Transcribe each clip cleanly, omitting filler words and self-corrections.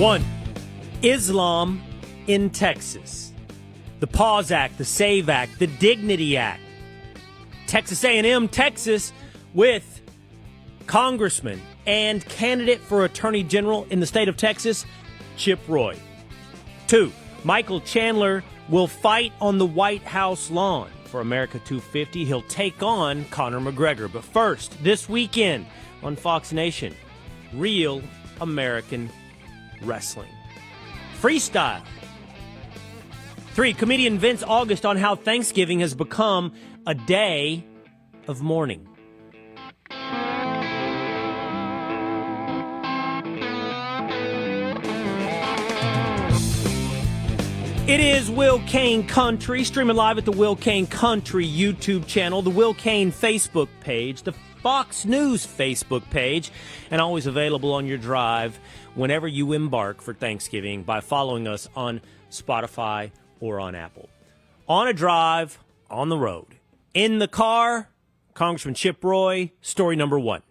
One, Islam in Texas. The Pause Act, the SAVE Act, the Dignity Act. Texas A&M, Texas, with Congressman and candidate for Attorney General in the state of Texas, Chip Roy. Two, Michael Chandler will fight on the White House lawn for America 250. He'll take on Conor McGregor. But first, this weekend on Fox Nation, real American wrestling. Freestyle. Three, comedian Vince August on how Thanksgiving has become a day of mourning. It is Will Cain Country, streaming live at the Will Cain Country YouTube channel, the Will Cain Facebook page, the Fox News Facebook page, and always available on your drive whenever you embark for Thanksgiving by following us on Spotify or on Apple. On a drive, on the road, in the car, Congressman Chip Roy, story number one.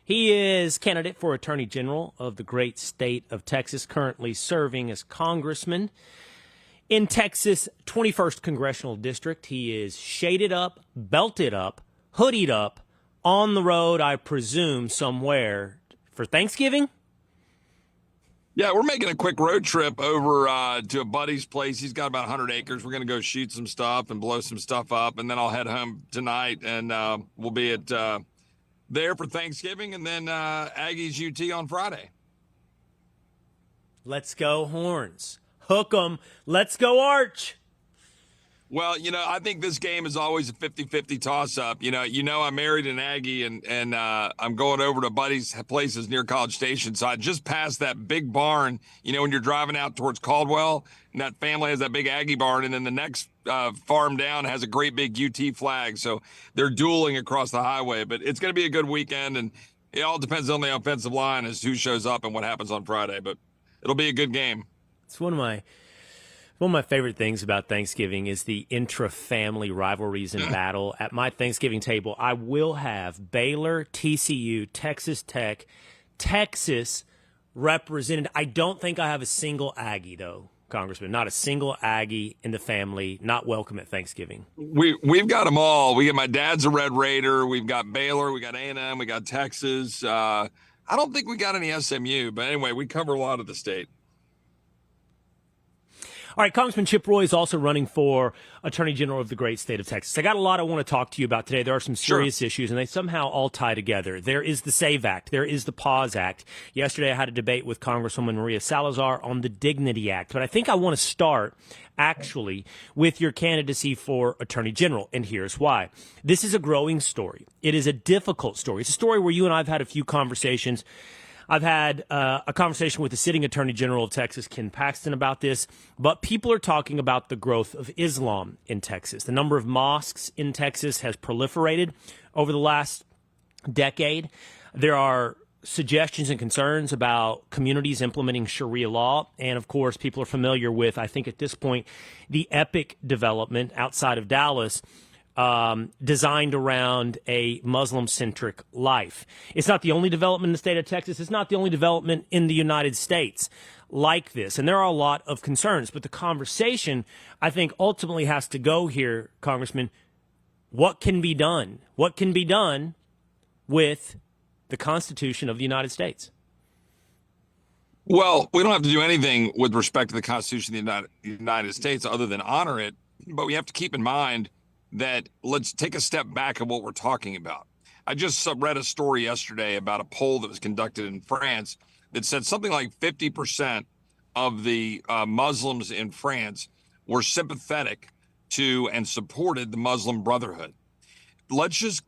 He is candidate for Attorney General of the great state of Texas, currently serving as Congressman in Texas' 21st Congressional District. He is shaded up, belted up, hoodied up, on the road, I presume, somewhere for Thanksgiving? Yeah, we're making a quick road trip over to a buddy's place. He's got about 100 acres. We're going to go shoot some stuff and blow some stuff up, and then I'll head home tonight, and we'll be at there for Thanksgiving, and then Aggies UT on Friday. Let's go Horns. Hook 'em. Let's go Arch. Well, I think this game is always a 50-50 toss-up. I married an Aggie, and I'm going over to buddy's places near College Station. So I just passed that big barn, when you're driving out towards Caldwell, and that family has that big Aggie barn, and then the next farm down has a great big UT flag. So they're dueling across the highway. But it's going to be a good weekend, and it all depends on the offensive line as who shows up and what happens on Friday. But it'll be a good game. It's one of my favorite things about Thanksgiving is the intra-family rivalries and battle. At my Thanksgiving table, I will have Baylor, TCU, Texas Tech, Texas represented. I don't think I have a single Aggie, though, Congressman. Not a single Aggie in the family, not welcome at Thanksgiving. We've got them all. My dad's a Red Raider. We've got Baylor. We got A&M. We got Texas. I don't think we got any SMU. But anyway, we cover a lot of the state. All right, Congressman Chip Roy is also running for Attorney General of the great state of Texas. I got a lot I want to talk to you about today. There are some serious issues, and they somehow all tie together. There is the SAVE Act. There is the Pause Act. Yesterday, I had a debate with Congresswoman Maria Salazar on the Dignity Act. But I think I want to start, actually, with your candidacy for Attorney General, and here's why. This is a growing story. It is a difficult story. It's a story where you and I have had a few conversations. I've had a conversation with the sitting Attorney General of Texas, Ken Paxton, about this, but people are talking about the growth of Islam in Texas. The number of mosques in Texas has proliferated over the last decade. There are suggestions and concerns about communities implementing Sharia law, and of course, people are familiar with, I think at this point, the epic development outside of Dallas designed around a Muslim-centric life. It's not the only development in the state of Texas. It's not the only development in the United States like this. And there are a lot of concerns. But the conversation, I think, ultimately has to go here, Congressman. What can be done? What can be done with the Constitution of the United States? Well, we don't have to do anything with respect to the Constitution of the United States other than honor it. But we have to keep in mind that let's take a step back at what we're talking about. I just read a story yesterday about a poll that was conducted in France that said something like 50% of the Muslims in France were sympathetic to and supported the Muslim Brotherhood. Let's just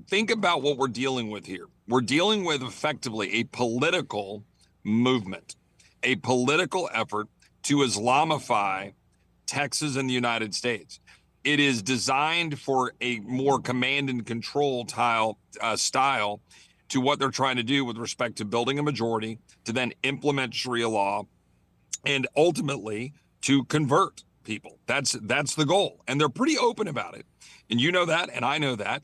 think about what we're dealing with here. We're dealing with effectively a political movement, a political effort to Islamify Texas and the United States. It is designed for a more command and control style to what they're trying to do with respect to building a majority, to then implement Sharia law, and ultimately to convert people. That's the goal. And they're pretty open about it. And you know that, and I know that.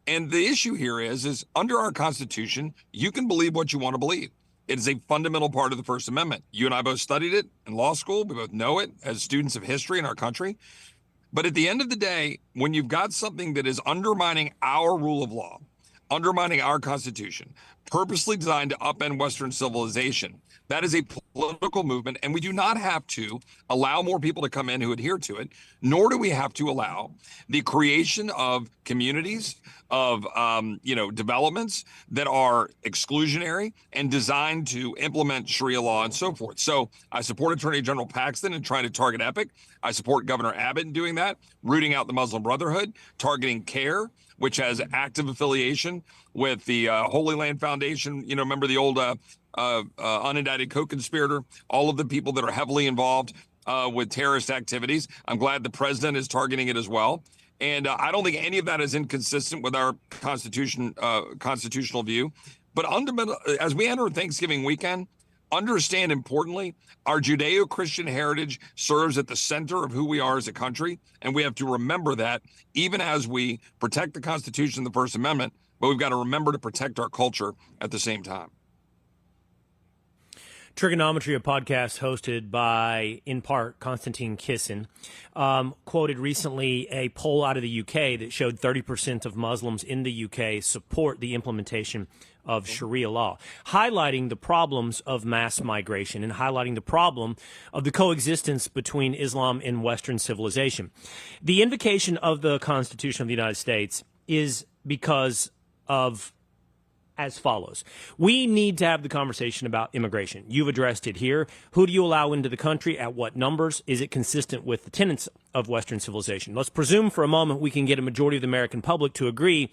And the issue here is under our Constitution, you can believe what you want to believe. It is a fundamental part of the First Amendment. You and I both studied it in law school. We both know it as students of history in our country. But at the end of the day, when you've got something that is undermining our rule of law, undermining our Constitution, purposely designed to upend Western civilization, that is a political movement, and we do not have to allow more people to come in who adhere to it, nor do we have to allow the creation of communities, of developments that are exclusionary and designed to implement Sharia law and so forth. So I support Attorney General Paxton in trying to target Epic. I support Governor Abbott in doing that, rooting out the Muslim Brotherhood, targeting CARE, which has active affiliation with the Holy Land Foundation. Remember the old unindicted co-conspirator, all of the people that are heavily involved with terrorist activities. I'm glad the president is targeting it as well. And I don't think any of that is inconsistent with our constitutional view. But as we enter Thanksgiving weekend, understand importantly, our Judeo-Christian heritage serves at the center of who we are as a country. And we have to remember that even as we protect the Constitution and the First Amendment, but we've got to remember to protect our culture at the same time. Trigonometry, a podcast hosted by, in part, Konstantin Kisin, quoted recently a poll out of the UK that showed 30% of Muslims in the UK support the implementation of Sharia law, highlighting the problems of mass migration and highlighting the problem of the coexistence between Islam and Western civilization. The invocation of the Constitution of the United States is because of as follows. We need to have the conversation about immigration. You've addressed it here. Who do you allow into the country? At what numbers? Is it consistent with the tenets of Western civilization? Let's presume for a moment we can get a majority of the American public to agree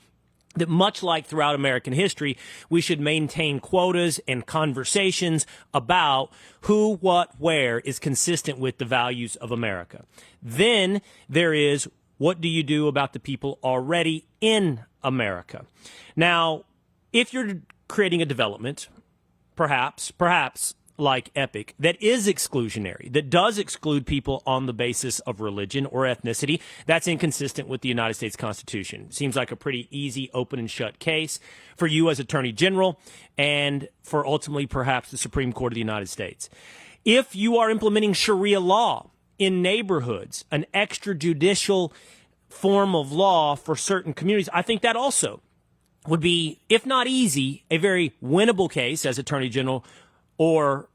that much like throughout American history, we should maintain quotas and conversations about who, what, where is consistent with the values of America. Then there is, what do you do about the people already in America? Now, if you're creating a development, perhaps like Epic, that is exclusionary, that does exclude people on the basis of religion or ethnicity, that's inconsistent with the United States Constitution. Seems like a pretty easy, open and shut case for you as Attorney General and for ultimately perhaps the Supreme Court of the United States. If you are implementing Sharia law in neighborhoods, an extrajudicial form of law for certain communities, I think that also would be, if not easy, a very winnable case as Attorney General or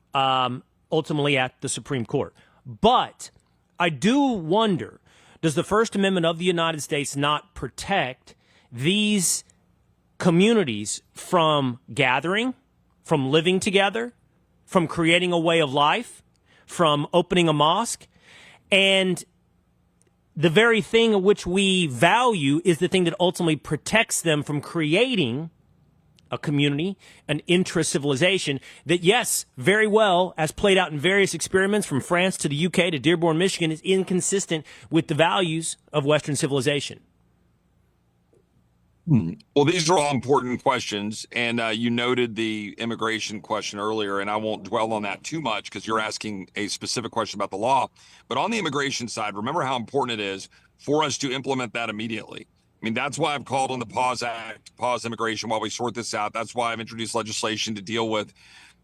ultimately at the Supreme Court. But I do wonder, does the First Amendment of the United States not protect these communities from gathering, from living together, from creating a way of life, from opening a mosque? And the very thing which we value is the thing that ultimately protects them from creating a community, an intra-civilization that, yes, very well, as played out in various experiments from France to the UK to Dearborn, Michigan, is inconsistent with the values of Western civilization. Well, these are all important questions, and you noted the immigration question earlier, and I won't dwell on that too much because you're asking a specific question about the law. But on the immigration side, remember how important it is for us to implement that immediately. I mean, that's why I've called on the Pause Act, pause immigration while we sort this out. That's why I've introduced legislation to deal with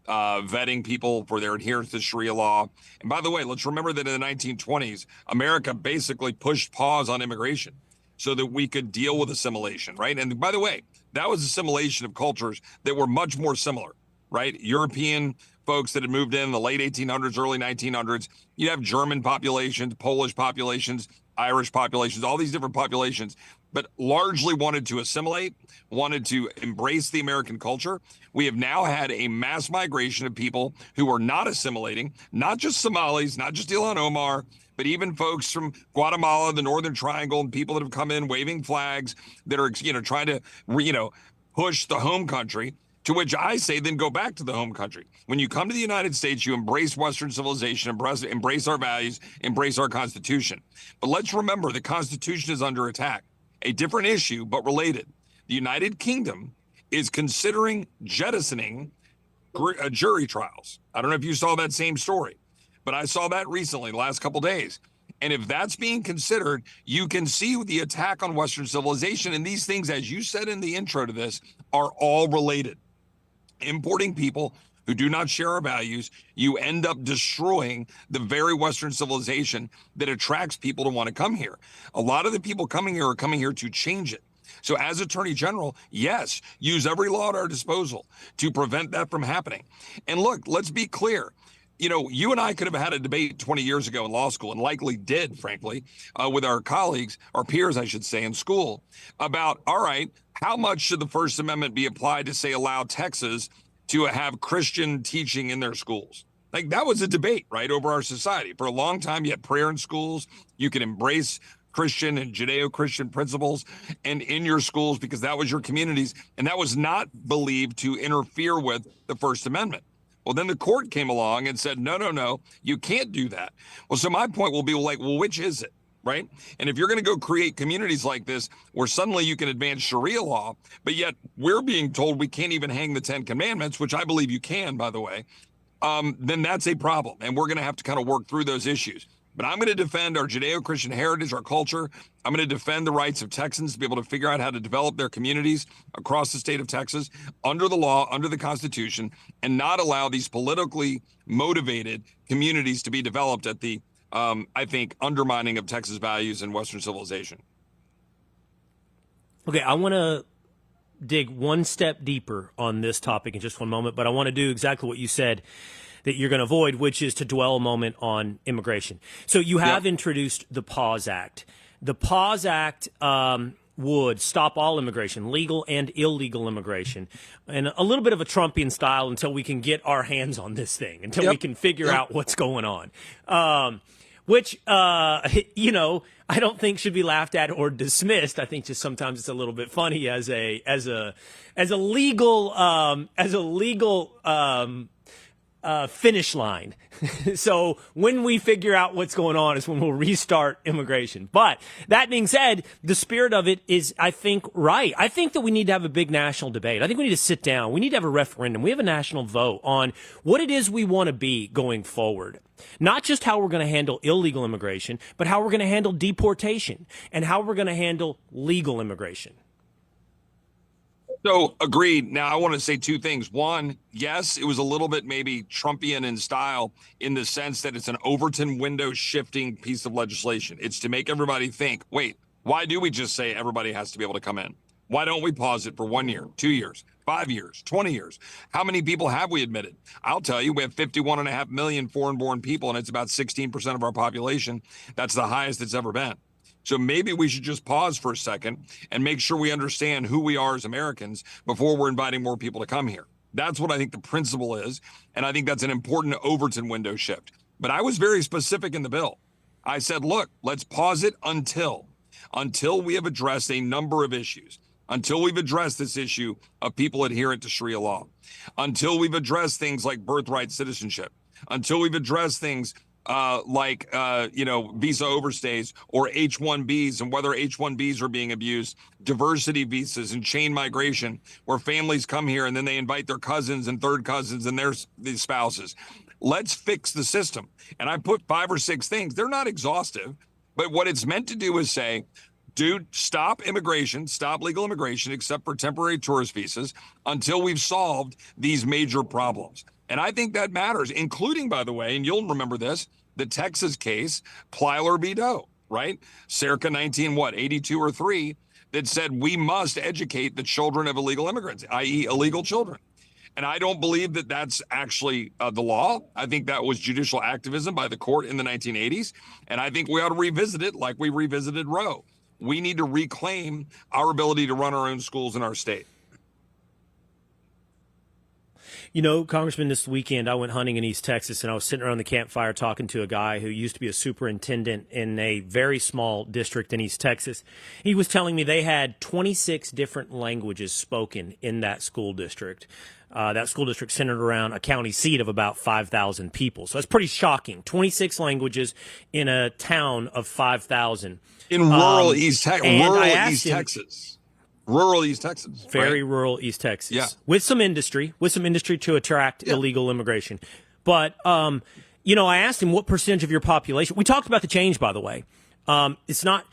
vetting people for their adherence to Sharia law. And by the way, let's remember that in the 1920s, America basically pushed pause on immigration so that we could deal with assimilation, right? And by the way, that was assimilation of cultures that were much more similar, right? European folks that had moved in the late 1800s, early 1900s. You have German populations, Polish populations, Irish populations, all these different populations, but largely wanted to assimilate, wanted to embrace the American culture. We have now had a mass migration of people who are not assimilating, not just Somalis, not just Ilhan Omar, but even folks from Guatemala, the Northern Triangle, and people that have come in waving flags that are, trying to, push the home country, to which I say, then go back to the home country. When you come to the United States, you embrace Western civilization, embrace our values, embrace our Constitution. But let's remember the Constitution is under attack. A different issue, but related. The United Kingdom is considering jettisoning jury trials. I don't know if you saw that same story, but I saw that recently, the last couple of days. And if that's being considered, you can see the attack on Western civilization. And these things, as you said in the intro to this, are all related. Importing people who do not share our values, you end up destroying the very Western civilization that attracts people to want to come here. A lot of the people coming here are coming here to change it. So as Attorney General, yes, use every law at our disposal to prevent that from happening. And look, let's be clear. You know, you and I could have had a debate 20 years ago in law school, and likely did, frankly, with our colleagues, our peers, I should say, in school, about, all right, how much should the First Amendment be applied to, say, allow Texas to have Christian teaching in their schools? Like, that was a debate, right, over our society. For a long time, you had prayer in schools. You could embrace Christian and Judeo-Christian principles and in your schools because that was your communities. And that was not believed to interfere with the First Amendment. Well, then the court came along and said, no, you can't do that. Well, so my point will be like, well, which is it, right? And if you're going to go create communities like this where suddenly you can advance Sharia law, but yet we're being told we can't even hang the 10 Commandments, which I believe you can, by the way, then that's a problem. And we're going to have to kind of work through those issues. But I'm going to defend our Judeo-Christian heritage, our culture. I'm going to defend the rights of Texans to be able to figure out how to develop their communities across the state of Texas under the law, under the Constitution, and not allow these politically motivated communities to be developed at the, I think, undermining of Texas values and Western civilization. Okay, I want to dig one step deeper on this topic in just one moment, but I want to do exactly what you said that you're going to avoid, which is to dwell a moment on immigration. So you have introduced the Pause Act. The Pause Act would stop all immigration, legal and illegal immigration, and a little bit of a Trumpian style until we can get our hands on this thing, until we can figure out what's going on. Which, you know, I don't think should be laughed at or dismissed. I think just sometimes it's a little bit funny as a legal finish line. So when we figure out what's going on is when we'll restart immigration. But that being said, the spirit of it is, I think, right. I think that we need to have a big national debate. I think we need to sit down. We need to have a referendum. We have a national vote on what it is we want to be going forward. Not just how we're going to handle illegal immigration, but how we're going to handle deportation and how we're going to handle legal immigration. So agreed. Now, I want to say two things. One, yes, it was a little bit maybe Trumpian in style in the sense that it's an Overton window shifting piece of legislation. It's to make everybody think, wait, why do we just say everybody has to be able to come in? Why don't we pause it for 1 year, 2 years, 5 years, 20 years? How many people have we admitted? I'll tell you, we have 51.5 million foreign-born people, and it's about 16% of our population. That's the highest it's ever been. So maybe we should just pause for a second and make sure we understand who we are as Americans before we're inviting more people to come here. That's what I think the principle is. And I think that's an important Overton window shift. But I was very specific in the bill. I said, look, let's pause it until we have addressed a number of issues, until we've addressed this issue of people adherent to Sharia law, until we've addressed things like birthright citizenship, until we've addressed things like visa overstays or H-1Bs and whether H-1Bs are being abused, diversity visas and chain migration, where families come here and then they invite their cousins and third cousins and their spouses. Let's fix the system. And I put 5 or 6 things. They're not exhaustive, but what it's meant to do is say, dude, stop immigration, stop legal immigration, except for temporary tourist visas, until we've solved these major problems. And I think that matters, including, by the way, and you'll remember this, the Texas case, Plyler v. Doe, right? Circa 82 or 3, that said we must educate the children of illegal immigrants, i.e. illegal children. And I don't believe that that's actually the law. I think that was judicial activism by the court in the 1980s. And I think we ought to revisit it like we revisited Roe. We need to reclaim our ability to run our own schools in our state. You know, Congressman, this weekend I went hunting in East Texas, and I was sitting around the campfire talking to a guy who used to be a superintendent in a very small district in East Texas. He was telling me they had 26 different languages spoken in that school district. That school district centered around a county seat of about 5,000 people. So that's pretty shocking. 26 languages in a town of 5,000. In rural East Texas. Rural East Texas. Very rural East Texas. Yeah. With some industry to attract illegal immigration. But I asked him what percentage of your population. We talked about the change, by the way. It's not.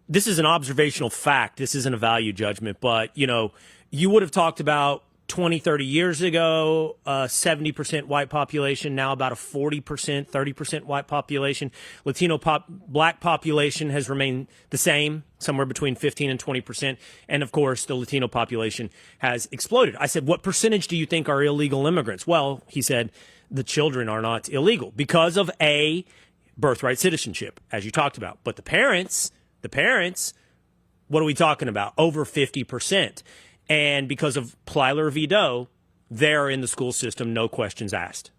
This is an observational fact. This isn't a value judgment. But you would have talked about 20, 30 years ago, 70% white population, now about a 40%, 30% white population. Black population has remained the same, somewhere between 15 and 20%. And of course, the Latino population has exploded. I said, what percentage do you think are illegal immigrants? Well, he said, the children are not illegal because of birthright citizenship, as you talked about. But the parents, what are we talking about? Over 50%. And because of Plyler v. Doe, they're in the school system, no questions asked.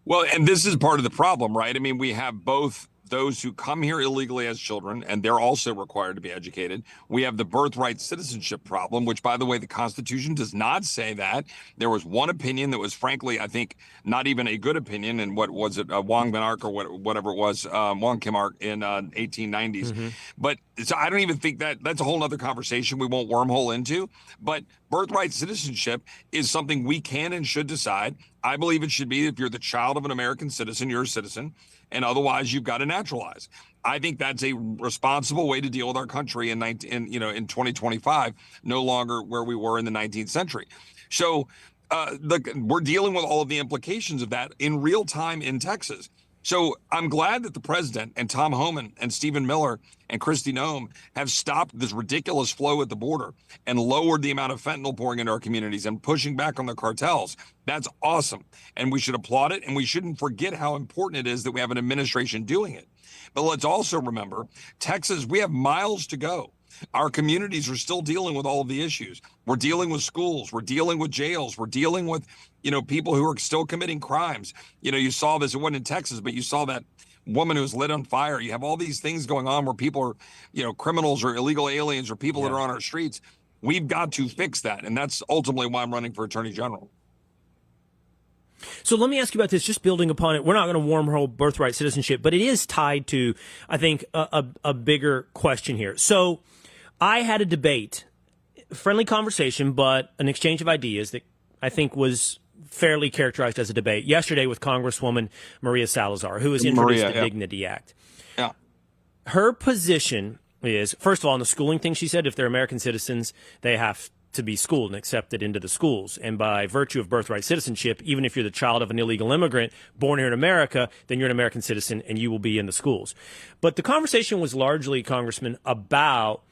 Well, and this is part of the problem, right? I mean, we have both those who come here illegally as children, and they're also required to be educated. We have the birthright citizenship problem, which, by the way, the Constitution does not say that. There was one opinion that was, frankly, I think, not even a good opinion. And what was it, Wong Bin Ark or whatever it was, Wong Kim Ark in 1890s. Mm-hmm. But so I don't even think that's a whole other conversation we won't wormhole into. But birthright citizenship is something we can and should decide. I believe it should be if you're the child of an American citizen, you're a citizen. And otherwise, you've got to naturalize. I think that's a responsible way to deal with our country in 2025, no longer where we were in the 19th century. So we're dealing with all of the implications of that in real time in Texas. So I'm glad that the president and Tom Homan and Stephen Miller and Kristi Noem have stopped this ridiculous flow at the border and lowered the amount of fentanyl pouring into our communities and pushing back on the cartels. That's awesome. And we should applaud it. And we shouldn't forget how important it is that we have an administration doing it. But let's also remember, Texas, we have miles to go. Our communities are still dealing with all of the issues. We're dealing with schools. We're dealing with jails. We're dealing with, people who are still committing crimes. You saw this, it wasn't in Texas, but you saw that woman who was lit on fire. You have all these things going on where people are, criminals or illegal aliens or people that are on our streets. We've got to fix that. And that's ultimately why I'm running for Attorney General. So let me ask you about this, just building upon it. We're not going to wormhole birthright citizenship, but it is tied to, I think, a bigger question here. So I had a debate, friendly conversation, but an exchange of ideas that I think was fairly characterized as a debate yesterday with Congresswoman Maria Salazar, who has introduced the Dignity Act. Yeah. Her position is, first of all, on the schooling thing, she said if they're American citizens, they have to be schooled and accepted into the schools. And by virtue of birthright citizenship, even if you're the child of an illegal immigrant born here in America, then you're an American citizen and you will be in the schools. But the conversation was largely, Congressman, about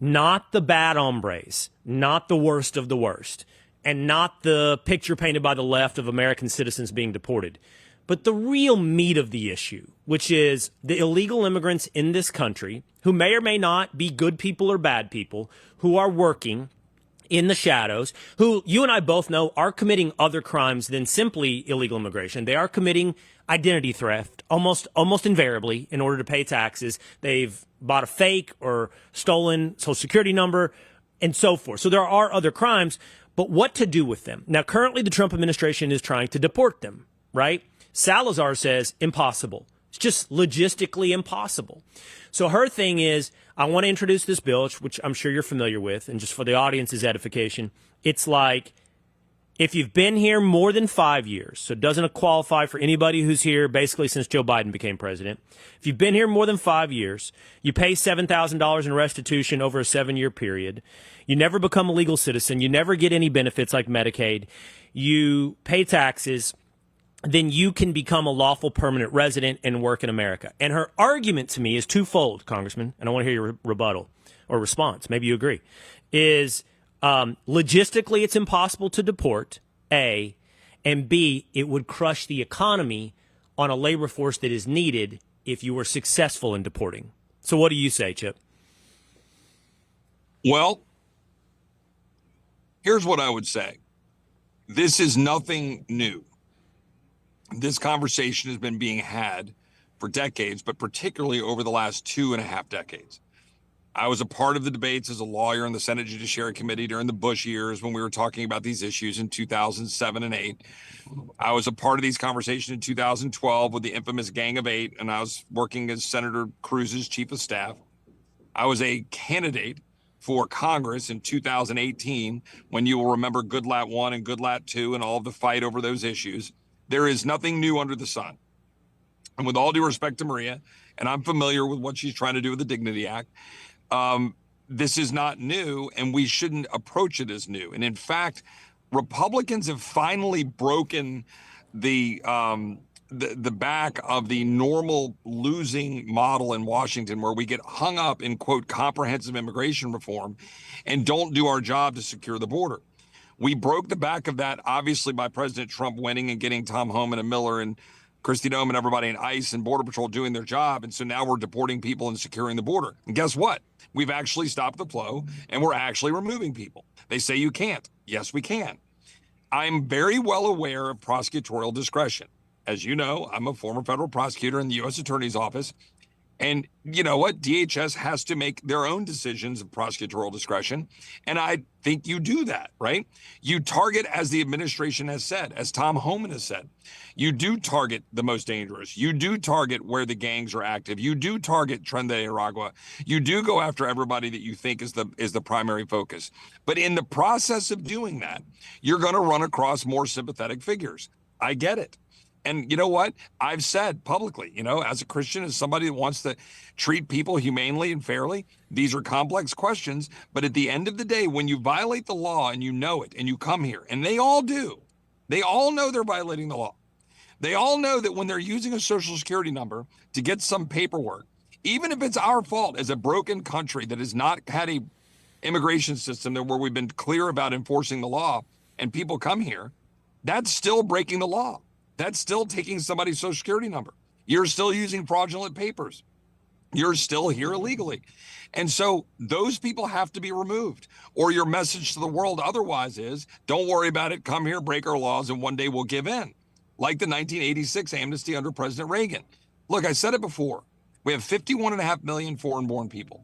not the bad hombres, not the worst of the worst, and not the picture painted by the left of American citizens being deported, but the real meat of the issue, which is the illegal immigrants in this country who may or may not be good people or bad people, who are working in the shadows, who you and I both know are committing other crimes than simply illegal immigration. They are committing identity theft almost invariably in order to pay taxes. They've bought a fake or stolen Social Security number and so forth. So there are other crimes, but what to do with them? Now, currently the Trump administration is trying to deport them, right? Salazar says impossible. It's just logistically impossible. So her thing is, I want to introduce this bill, which I'm sure you're familiar with, and just for the audience's edification, it's like if you've been here more than 5 years, so it doesn't qualify for anybody who's here basically since Joe Biden became president. If you've been here more than 5 years, you pay $7,000 in restitution over a 7-year period. You never become a legal citizen. You never get any benefits like Medicaid. You pay taxes. Then you can become a lawful permanent resident and work in America. And her argument to me is twofold, Congressman, and I want to hear your rebuttal or response. Maybe you agree. Is logistically it's impossible to deport, A, and B, it would crush the economy on a labor force that is needed if you were successful in deporting. So what do you say, Chip? Well, here's what I would say. This is nothing new. This conversation has been being had for decades, but particularly over the last 2.5 decades. I was a part of the debates as a lawyer in the Senate Judiciary Committee during the Bush years when we were talking about these issues in 2007 and 8. I was a part of these conversations in 2012 with the infamous Gang of Eight, and I was working as Senator Cruz's chief of staff. I was a candidate for Congress in 2018 when you will remember Goodlatte 1 and Goodlatte 2 and all of the fight over those issues. There is nothing new under the sun. And with all due respect to Maria, and I'm familiar with what she's trying to do with the Dignity Act, this is not new, and we shouldn't approach it as new. And in fact, Republicans have finally broken the back of the normal losing model in Washington, where we get hung up in, quote, comprehensive immigration reform and don't do our job to secure the border. We broke the back of that, obviously, by President Trump winning and getting Tom Homan and Miller and Kristi Noem and everybody in ICE and Border Patrol doing their job. And so now we're deporting people and securing the border. And guess what? We've actually stopped the flow, and we're actually removing people. They say you can't. Yes, we can. I'm very well aware of prosecutorial discretion. As you know, I'm a former federal prosecutor in the U.S. Attorney's Office. And you know what? DHS has to make their own decisions of prosecutorial discretion. And I think you do that, right? You target, as the administration has said, as Tom Homan has said, you do target the most dangerous. You do target where the gangs are active. You do target Tren de Aragua. You do go after everybody that you think is the primary focus. But in the process of doing that, you're going to run across more sympathetic figures. I get it. And you know what? I've said publicly, as a Christian, as somebody that wants to treat people humanely and fairly, these are complex questions. But at the end of the day, when you violate the law and you know it and you come here, and they all do, they all know they're violating the law. They all know that when they're using a social security number to get some paperwork, even if it's our fault as a broken country that has not had a immigration system where we've been clear about enforcing the law and people come here, that's still breaking the law. That's still taking somebody's social security number. You're still using fraudulent papers. You're still here illegally. And so those people have to be removed, or your message to the world otherwise is, don't worry about it, come here, break our laws, and one day we'll give in. Like the 1986 amnesty under President Reagan. Look, I said it before. We have 51.5 million foreign-born people.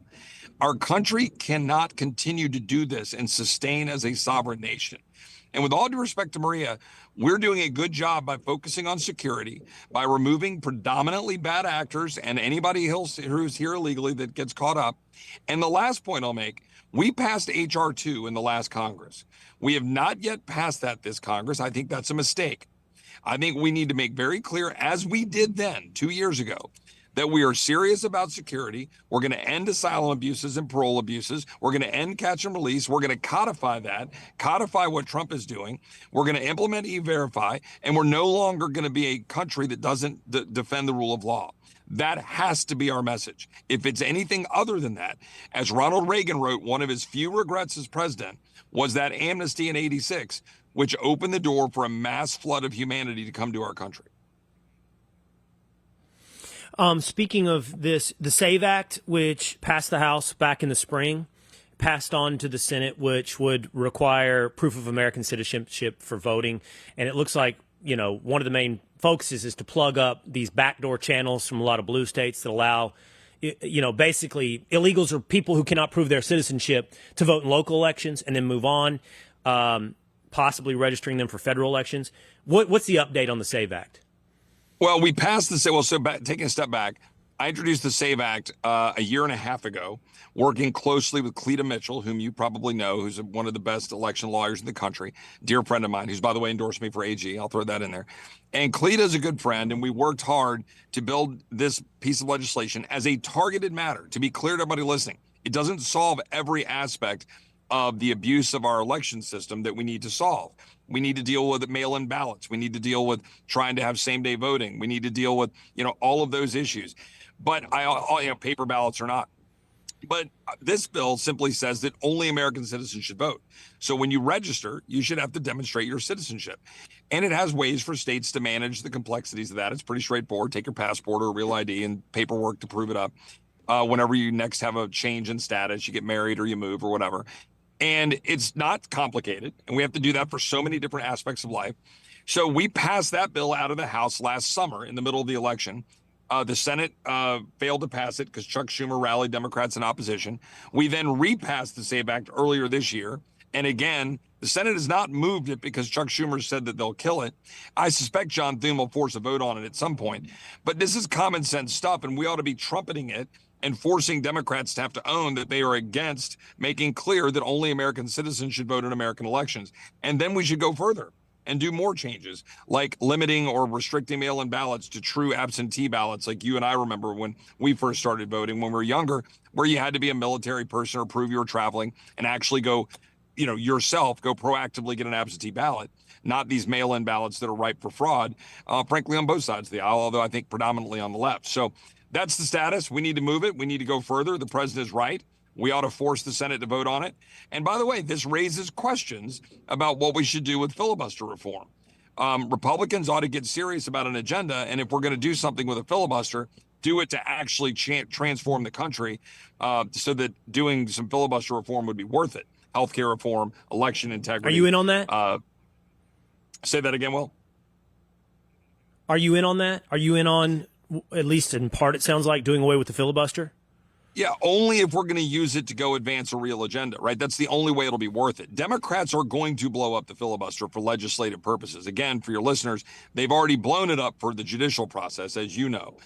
Our country cannot continue to do this and sustain as a sovereign nation. And with all due respect to Maria, we're doing a good job by focusing on security, by removing predominantly bad actors and anybody who's here illegally that gets caught up. And the last point I'll make, we passed H.R. 2 in the last Congress. We have not yet passed that this Congress. I think that's a mistake. I think we need to make very clear, as we did then 2 years ago, that we are serious about security. We're going to end asylum abuses and parole abuses. We're going to end catch and release. We're going to codify that, codify what Trump is doing. We're going to implement E-Verify, and we're no longer going to be a country that doesn't defend the rule of law. That has to be our message. If it's anything other than that, as Ronald Reagan wrote, one of his few regrets as president was that amnesty in '86, which opened the door for a mass flood of humanity to come to our country. Speaking of this, the SAVE Act, which passed the House back in the spring, passed on to the Senate, which would require proof of American citizenship for voting. And it looks like, one of the main focuses is to plug up these backdoor channels from a lot of blue states that allow, basically illegals or people who cannot prove their citizenship to vote in local elections and then move on, possibly registering them for federal elections. What's the update on the SAVE Act? Well, we passed taking a step back, I introduced the SAVE Act a year and a half ago, working closely with Cleta Mitchell, whom you probably know, who's one of the best election lawyers in the country, dear friend of mine, who's, by the way, endorsed me for AG. I'll throw that in there. And Cleta is a good friend, and we worked hard to build this piece of legislation as a targeted matter. To be clear to everybody listening, it doesn't solve every aspect of the abuse of our election system that we need to solve. We need to deal with mail-in ballots. We need to deal with trying to have same-day voting. We need to deal with, all of those issues. But paper ballots or not. But this bill simply says that only American citizens should vote. So when you register, you should have to demonstrate your citizenship. And it has ways for states to manage the complexities of that. It's pretty straightforward. Take your passport or a real ID and paperwork to prove it up. Whenever you next have a change in status, you get married or you move or whatever. And it's not complicated. And we have to do that for so many different aspects of life. So we passed that bill out of the House last summer in the middle of the election. The Senate failed to pass it because Chuck Schumer rallied Democrats in opposition. We then repassed the SAVE Act earlier this year. And again, the Senate has not moved it because Chuck Schumer said that they'll kill it. I suspect John Thune will force a vote on it at some point. But this is common sense stuff, and we ought to be trumpeting it and forcing Democrats to have to own that they are against making clear that only American citizens should vote in American elections. And then we should go further. and do more changes, like limiting or restricting mail-in ballots to true absentee ballots, like you and I remember when we first started voting when we were younger, where you had to be a military person or prove you were traveling and actually go, yourself, go proactively get an absentee ballot, not these mail-in ballots that are ripe for fraud, frankly, on both sides of the aisle, although I think predominantly on the left. So that's the status. We need to move it. We need to go further. The president is right. We ought to force the Senate to vote on it. And by the way, this raises questions about what we should do with filibuster reform. Republicans ought to get serious about an agenda. And if we're going to do something with a filibuster, do it to actually transform the country so that doing some filibuster reform would be worth it. Healthcare reform, election integrity. Are you in on that? Say that again, Will. Are you in on that? Are you in on, at least in part, it sounds like, doing away with the filibuster? Yeah, only if we're going to use it to go advance a real agenda, right? That's the only way it'll be worth it. Democrats are going to blow up the filibuster for legislative purposes. Again, for your listeners, they've already blown it up for the judicial process, as you know.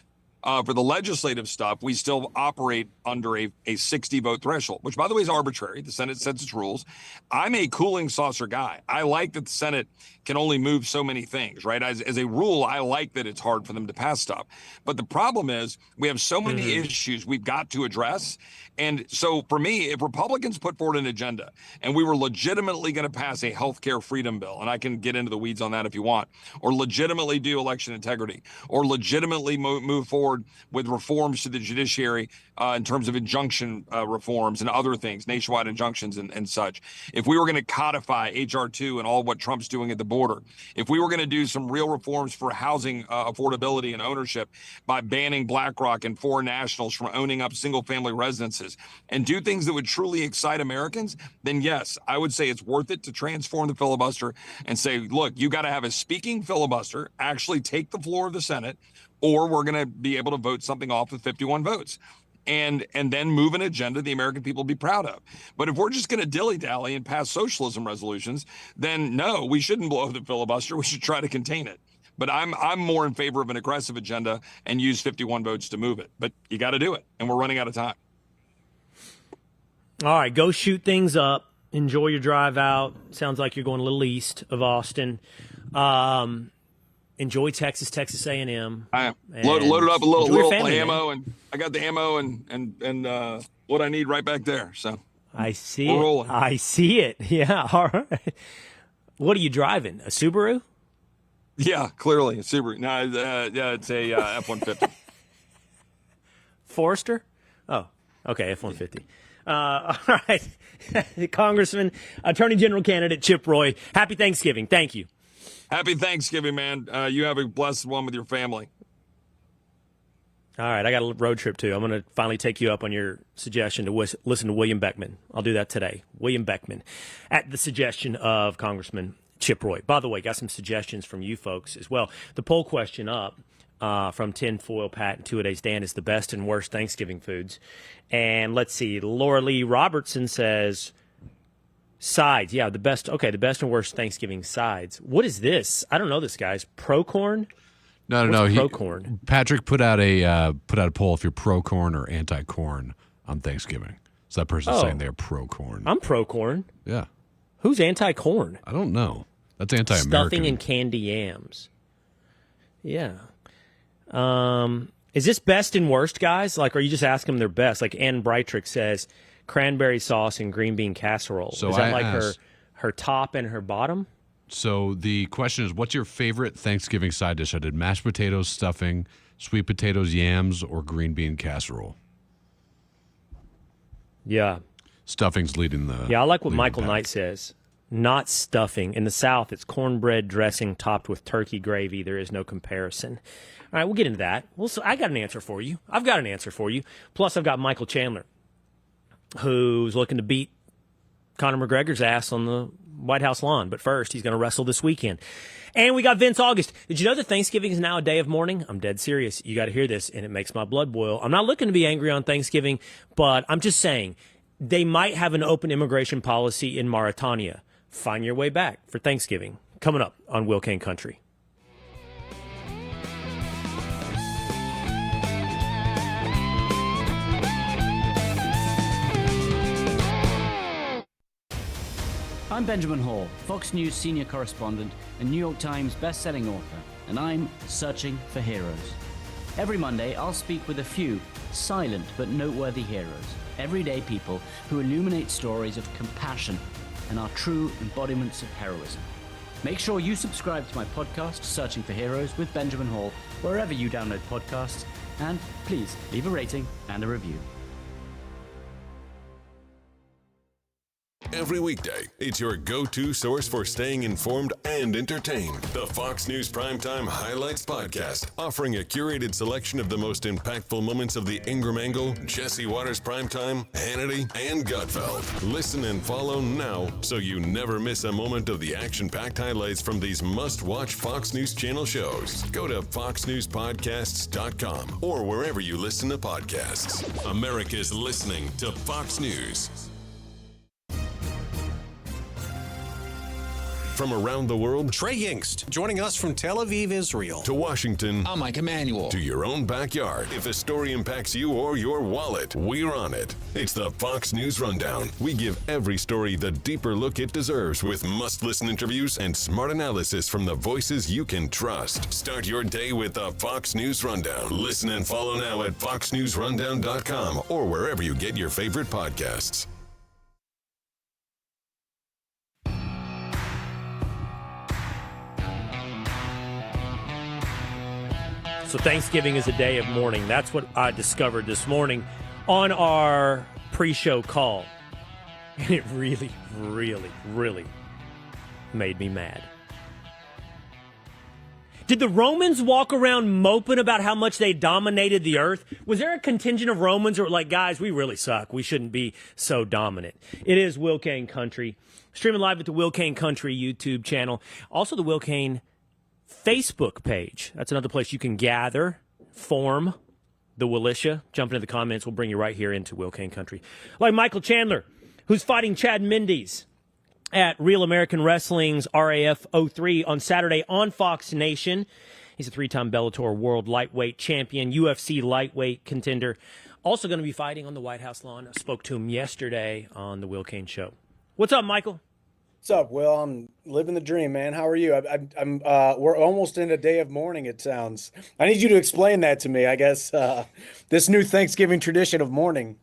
For the legislative stuff, we still operate under a 60-vote threshold, which, by the way, is arbitrary. The Senate sets its rules. I'm a cooling saucer guy. I like that the Senate can only move so many things, right? As a rule, I like that it's hard for them to pass stuff. But the problem is we have so many issues we've got to address. And so for me, if Republicans put forward an agenda and we were legitimately going to pass a healthcare freedom bill, and I can get into the weeds on that if you want, or legitimately do election integrity, or legitimately move forward with reforms to the judiciary in terms of injunction reforms and other things, nationwide injunctions and such. If we were going to codify H.R. 2 and all what Trump's doing at the border, if we were going to do some real reforms for housing affordability and ownership by banning BlackRock and foreign nationals from owning up single-family residences and do things that would truly excite Americans, then yes, I would say it's worth it to transform the filibuster and say, look, you got to have a speaking filibuster, actually take the floor of the Senate, or we're going to be able to vote something off with 51 votes. And then move an agenda the American people will be proud of. But if we're just going to dilly-dally and pass socialism resolutions, then no, we shouldn't blow up the filibuster. We should try to contain it. But I'm more in favor of an aggressive agenda and use 51 votes to move it. But you got to do it, and we're running out of time. All right, go shoot things up. Enjoy your drive out. Sounds like you're going a little east of Austin. Enjoy Texas A&M. I am loaded up a little ammo, and I got the ammo and what I need right back there. So I see it. Rolling. I see it. Yeah. All right. What are you driving? A Subaru? Yeah, clearly a Subaru. No, yeah, it's a F-150. Forester? Oh, okay, F-150. All right. Congressman, Attorney General candidate Chip Roy, happy Thanksgiving. Thank you. Happy Thanksgiving, man. You have a blessed one with your family. All right, I got a road trip, too. I'm going to finally take you up on your suggestion to listen to William Beckman. I'll do that today. William Beckman, at the suggestion of Congressman Chip Roy. By the way, got some suggestions from you folks as well. The poll question up from Tinfoil Pat and Two-A-Days Dan is the best and worst Thanksgiving foods. And let's see, Laura Lee Robertson says sides. Yeah, the best and worst Thanksgiving sides. What is this? I don't know this, guys. Pro corn? No. Pro corn. Patrick put out a poll if you're pro corn or anti corn on Thanksgiving. So that person's saying they're pro corn. I'm pro corn. Yeah. Who's anti corn? I don't know. That's anti-American. Stuffing and candy yams. Yeah. Is this best and worst, guys? Like, are you just asking them their best? Like Ann Breitrick says, cranberry sauce and green bean casserole. So is that like her top and her bottom? So the question is, what's your favorite Thanksgiving side dish? I did mashed potatoes, stuffing, sweet potatoes, yams, or green bean casserole. Yeah. Stuffing's leading the. Yeah, I like what Michael Knight says. Not stuffing. In the South, it's cornbread dressing topped with turkey gravy. There is no comparison. All right, we'll get into that. I got an answer for you. I've got an answer for you. Plus, I've got Michael Chandler, who's looking to beat Conor McGregor's ass on the White House lawn. But first, he's going to wrestle this weekend. And we got Vince August. Did you know that Thanksgiving is now a day of mourning? I'm dead serious. You got to hear this, and it makes my blood boil. I'm not looking to be angry on Thanksgiving, but I'm just saying they might have an open immigration policy in Mauritania. Find your way back for Thanksgiving. Coming up on Will Kane Country. I'm Benjamin Hall, Fox News senior correspondent and New York Times best-selling author, and I'm searching for heroes. Every Monday, I'll speak with a few silent but noteworthy heroes, everyday people who illuminate stories of compassion and are true embodiments of heroism. Make sure you subscribe to my podcast, Searching for Heroes with Benjamin Hall, wherever you download podcasts, and please leave a rating and a review. Every weekday, it's your go-to source for staying informed and entertained. The Fox News Primetime Highlights Podcast, offering a curated selection of the most impactful moments of the Ingram Angle, Jesse Waters Primetime, Hannity, and Gutfeld. Listen and follow now so you never miss a moment of the action-packed highlights from these must-watch Fox News Channel shows. Go to foxnewspodcasts.com or wherever you listen to podcasts. America's listening to Fox News. From around the world, Trey Yingst, joining us from Tel Aviv, Israel. To Washington, I'm Mike Emanuel. To your own backyard. If a story impacts you or your wallet, we're on it. It's the Fox News Rundown. We give every story the deeper look it deserves with must-listen interviews and smart analysis from the voices you can trust. Start your day with the Fox News Rundown. Listen and follow now at foxnewsrundown.com or wherever you get your favorite podcasts. So Thanksgiving is a day of mourning. That's what I discovered this morning on our pre-show call. And it really, really, really made me mad. Did the Romans walk around moping about how much they dominated the earth? Was there a contingent of Romans who were like, guys, we really suck. We shouldn't be so dominant. It is Will Cain Country. Streaming live at the Will Cain Country YouTube channel. Also the Will Cain Facebook page. That's another place you can gather, form the Willisha. Jump into the comments. We'll bring you right here into Will Cain Country. Like Michael Chandler, who's fighting Chad Mendes at Real American Wrestling's RAF 03 on Saturday on Fox Nation. He's a three-time Bellator World Lightweight Champion, UFC Lightweight Contender. Also going to be fighting on the White House lawn. I spoke to him yesterday on the Will Cain Show. What's up, Michael? What's up, Will? I'm living the dream, man. How are you? We're almost in a day of mourning, it sounds. I need you to explain that to me, I guess. This new Thanksgiving tradition of mourning.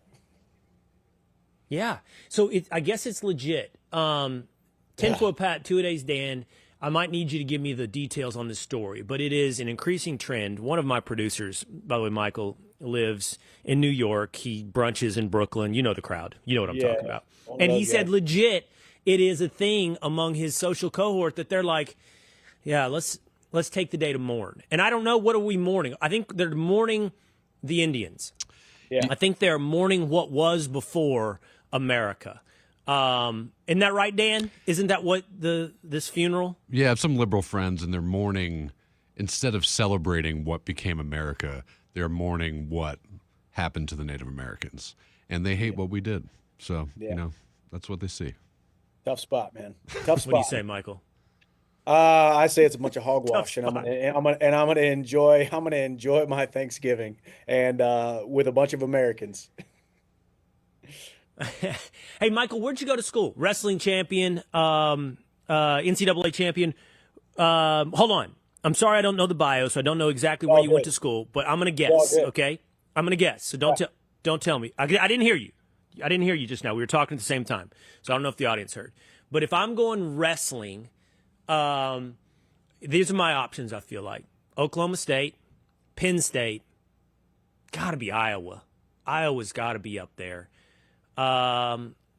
Yeah. So I guess it's legit. 10-foot Pat, 2-a-days Dan. I might need you to give me the details on this story, but it is an increasing trend. One of my producers, by the way, Michael, lives in New York. He brunches in Brooklyn. You know the crowd. You know what I'm talking about. And he said legit, it is a thing among his social cohort that they're like, yeah, let's take the day to mourn. And I don't know, what are we mourning? I think they're mourning the Indians. Yeah. I think they're mourning what was before America. Isn't that right, Dan? Isn't that what this funeral? Yeah, I have some liberal friends, and they're mourning, instead of celebrating what became America, they're mourning what happened to the Native Americans. And they hate what we did. So, that's what they see. Tough spot, man. Tough spot. What do you say, Michael? I say it's a bunch of hogwash, and I'm gonna enjoy my Thanksgiving and with a bunch of Americans. Hey, Michael, where'd you go to school? Wrestling champion, NCAA champion. Hold on. I'm sorry, I don't know the bio, so I don't know exactly where you went to school, but I'm gonna guess. Okay, I'm gonna guess. So don't tell me. I didn't hear you. I didn't hear you just now. We were talking at the same time, so I don't know if the audience heard. But if I'm going wrestling, these are my options, I feel like. Oklahoma State, Penn State, got to be Iowa. Iowa's got to be up there.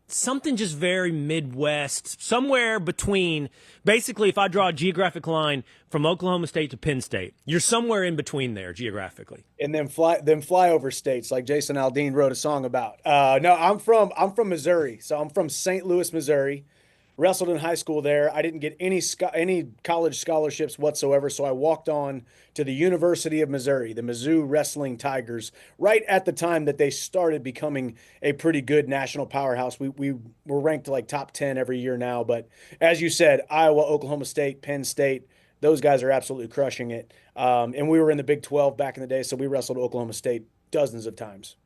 Something just very Midwest, somewhere between, basically, if I draw a geographic line from Oklahoma State to Penn State, you're somewhere in between there geographically. And then flyover states like Jason Aldean wrote a song about. No, I'm from Missouri, so I'm from St. Louis, Missouri. Wrestled in high school there. I didn't get any college scholarships whatsoever, so I walked on to the University of Missouri, the Mizzou Wrestling Tigers, right at the time that they started becoming a pretty good national powerhouse. We were ranked like top 10 every year now, but as you said, Iowa, Oklahoma State, Penn State, those guys are absolutely crushing it. And we were in the Big 12 back in the day, so we wrestled Oklahoma State dozens of times.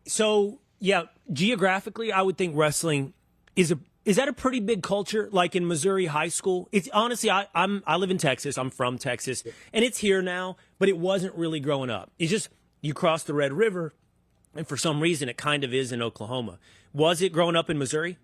So, yeah, geographically, I would think wrestling Is that a pretty big culture, like in Missouri high school? It's honestly, I live in Texas. I'm from Texas, and it's here now, but it wasn't really growing up. It's just you cross the Red River, and for some reason, it kind of is in Oklahoma. Was it growing up in Missouri?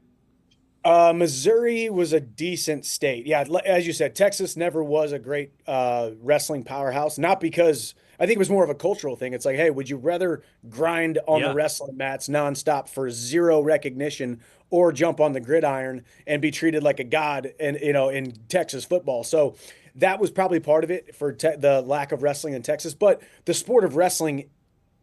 Missouri was a decent state. Yeah, as you said, Texas never was a great wrestling powerhouse. Not because I think it was more of a cultural thing. It's like, hey, would you rather grind on the wrestling mats nonstop for zero recognition, or jump on the gridiron and be treated like a god in Texas football? So that was probably part of it for the lack of wrestling in Texas. But the sport of wrestling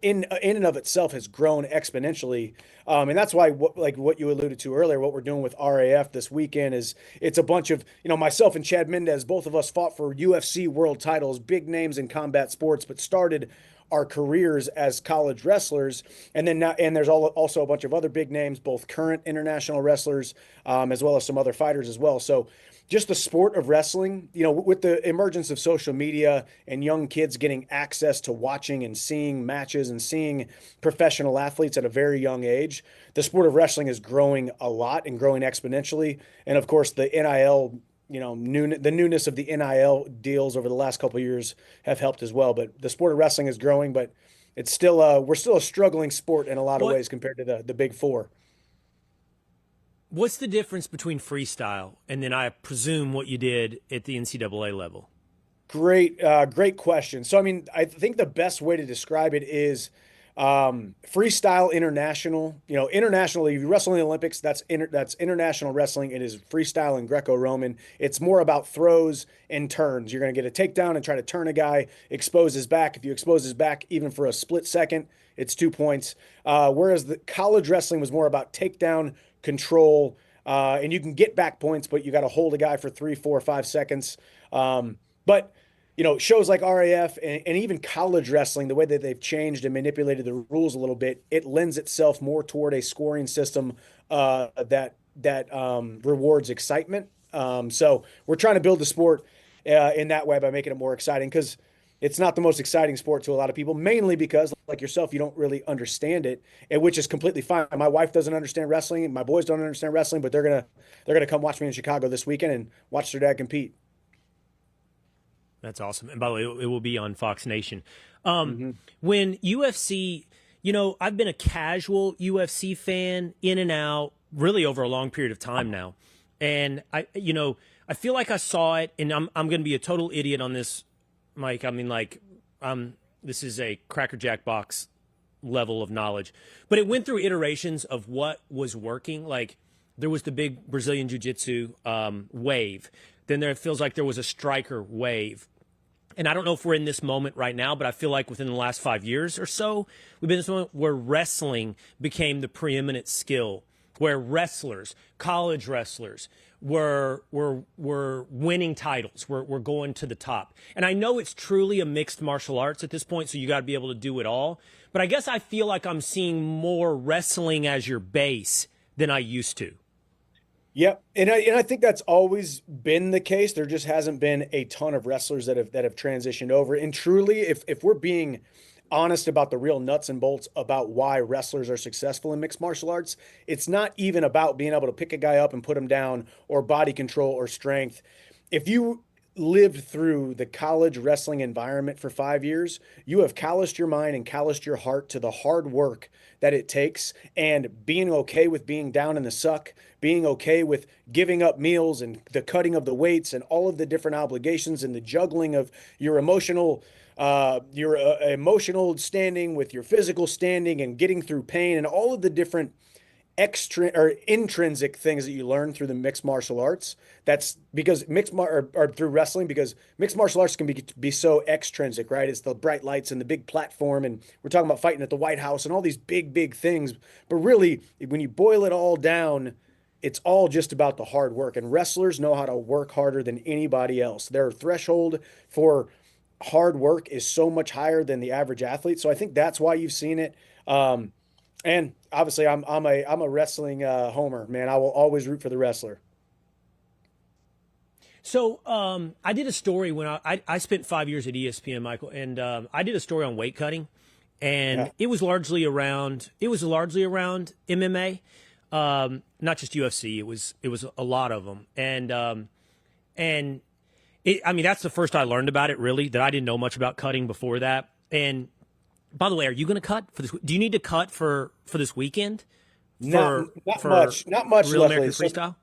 in and of itself has grown exponentially. And that's why, what you alluded to earlier, what we're doing with RAF this weekend is it's a bunch of, myself and Chad Mendes, both of us fought for UFC world titles, big names in combat sports, but started our careers as college wrestlers. And then there's also a bunch of other big names, both current international wrestlers, as well as some other fighters as well. So just the sport of wrestling, with the emergence of social media and young kids getting access to watching and seeing matches and seeing professional athletes at a very young age, the sport of wrestling is growing a lot and growing exponentially. And of course, the NIL, the newness of the NIL deals over the last couple of years have helped as well. But the sport of wrestling is growing, but it's still we're still a struggling sport in a lot of ways compared to the big four. What's the difference between freestyle and then I presume what you did at the NCAA level? Great question. So, I think the best way to describe it is freestyle international. Internationally, if you wrestle in the Olympics, that's international wrestling. It is freestyle and Greco-Roman. It's more about throws and turns. You're going to get a takedown and try to turn a guy, expose his back. If you expose his back even for a split second, it's 2 points. Whereas the college wrestling was more about takedown, control, and you can get back points, but you got to hold a guy for 3, 4, 5 seconds. But shows like RAF and even college wrestling, the way that they've changed and manipulated the rules a little bit, it lends itself more toward a scoring system that rewards excitement. So we're trying to build the sport in that way by making it more exciting, because it's not the most exciting sport to a lot of people, mainly because, like yourself, you don't really understand it, and which is completely fine. My wife doesn't understand wrestling, and my boys don't understand wrestling, but they're gonna come watch me in Chicago this weekend and watch their dad compete. That's awesome. And by the way, it will be on Fox Nation. When UFC, I've been a casual UFC fan in and out really over a long period of time now. And I feel like I saw it, and I'm going to be a total idiot on this, Mike. This is a Cracker Jack box level of knowledge, but it went through iterations of what was working. Like there was the big Brazilian Jiu-Jitsu wave. Then it feels like there was a striker wave. And I don't know if we're in this moment right now, but I feel like within the last 5 years or so, we've been in this moment where wrestling became the preeminent skill, where wrestlers, college wrestlers, were winning titles, were going to the top. And I know it's truly a mixed martial arts at this point, so you got to be able to do it all. But I guess I feel like I'm seeing more wrestling as your base than I used to. Yep, and I think that's always been the case. There just hasn't been a ton of wrestlers that have transitioned over. And truly, if we're being honest about the real nuts and bolts about why wrestlers are successful in mixed martial arts, it's not even about being able to pick a guy up and put him down, or body control or strength. If you lived through the college wrestling environment for 5 years, you have calloused your mind and calloused your heart to the hard work that it takes, and being okay with being down in the suck, being okay with giving up meals and the cutting of the weights and all of the different obligations and the juggling of your emotional standing with your physical standing and getting through pain and all of the different extra or intrinsic things that you learn through the mixed martial arts. That's because or through wrestling, because mixed martial arts can be so extrinsic, right? It's the bright lights and the big platform, and we're talking about fighting at the White House and all these big things. But really, when you boil it all down, it's all just about the hard work. And wrestlers know how to work harder than anybody else. Their threshold for hard work is so much higher than the average athlete. So I think that's why you've seen it. And obviously, I'm a wrestling homer, man. I will always root for the wrestler. So I did a story when I spent 5 years at ESPN, Michael, and I did a story on weight cutting, and it was largely around MMA. not just UFC. It was a lot of them, and I mean, that's the first I learned about it, really, that I didn't know much about cutting before that. And by the way, are you going to cut for this? Do you need to cut for this weekend? Not much. Real luckily. American Freestyle?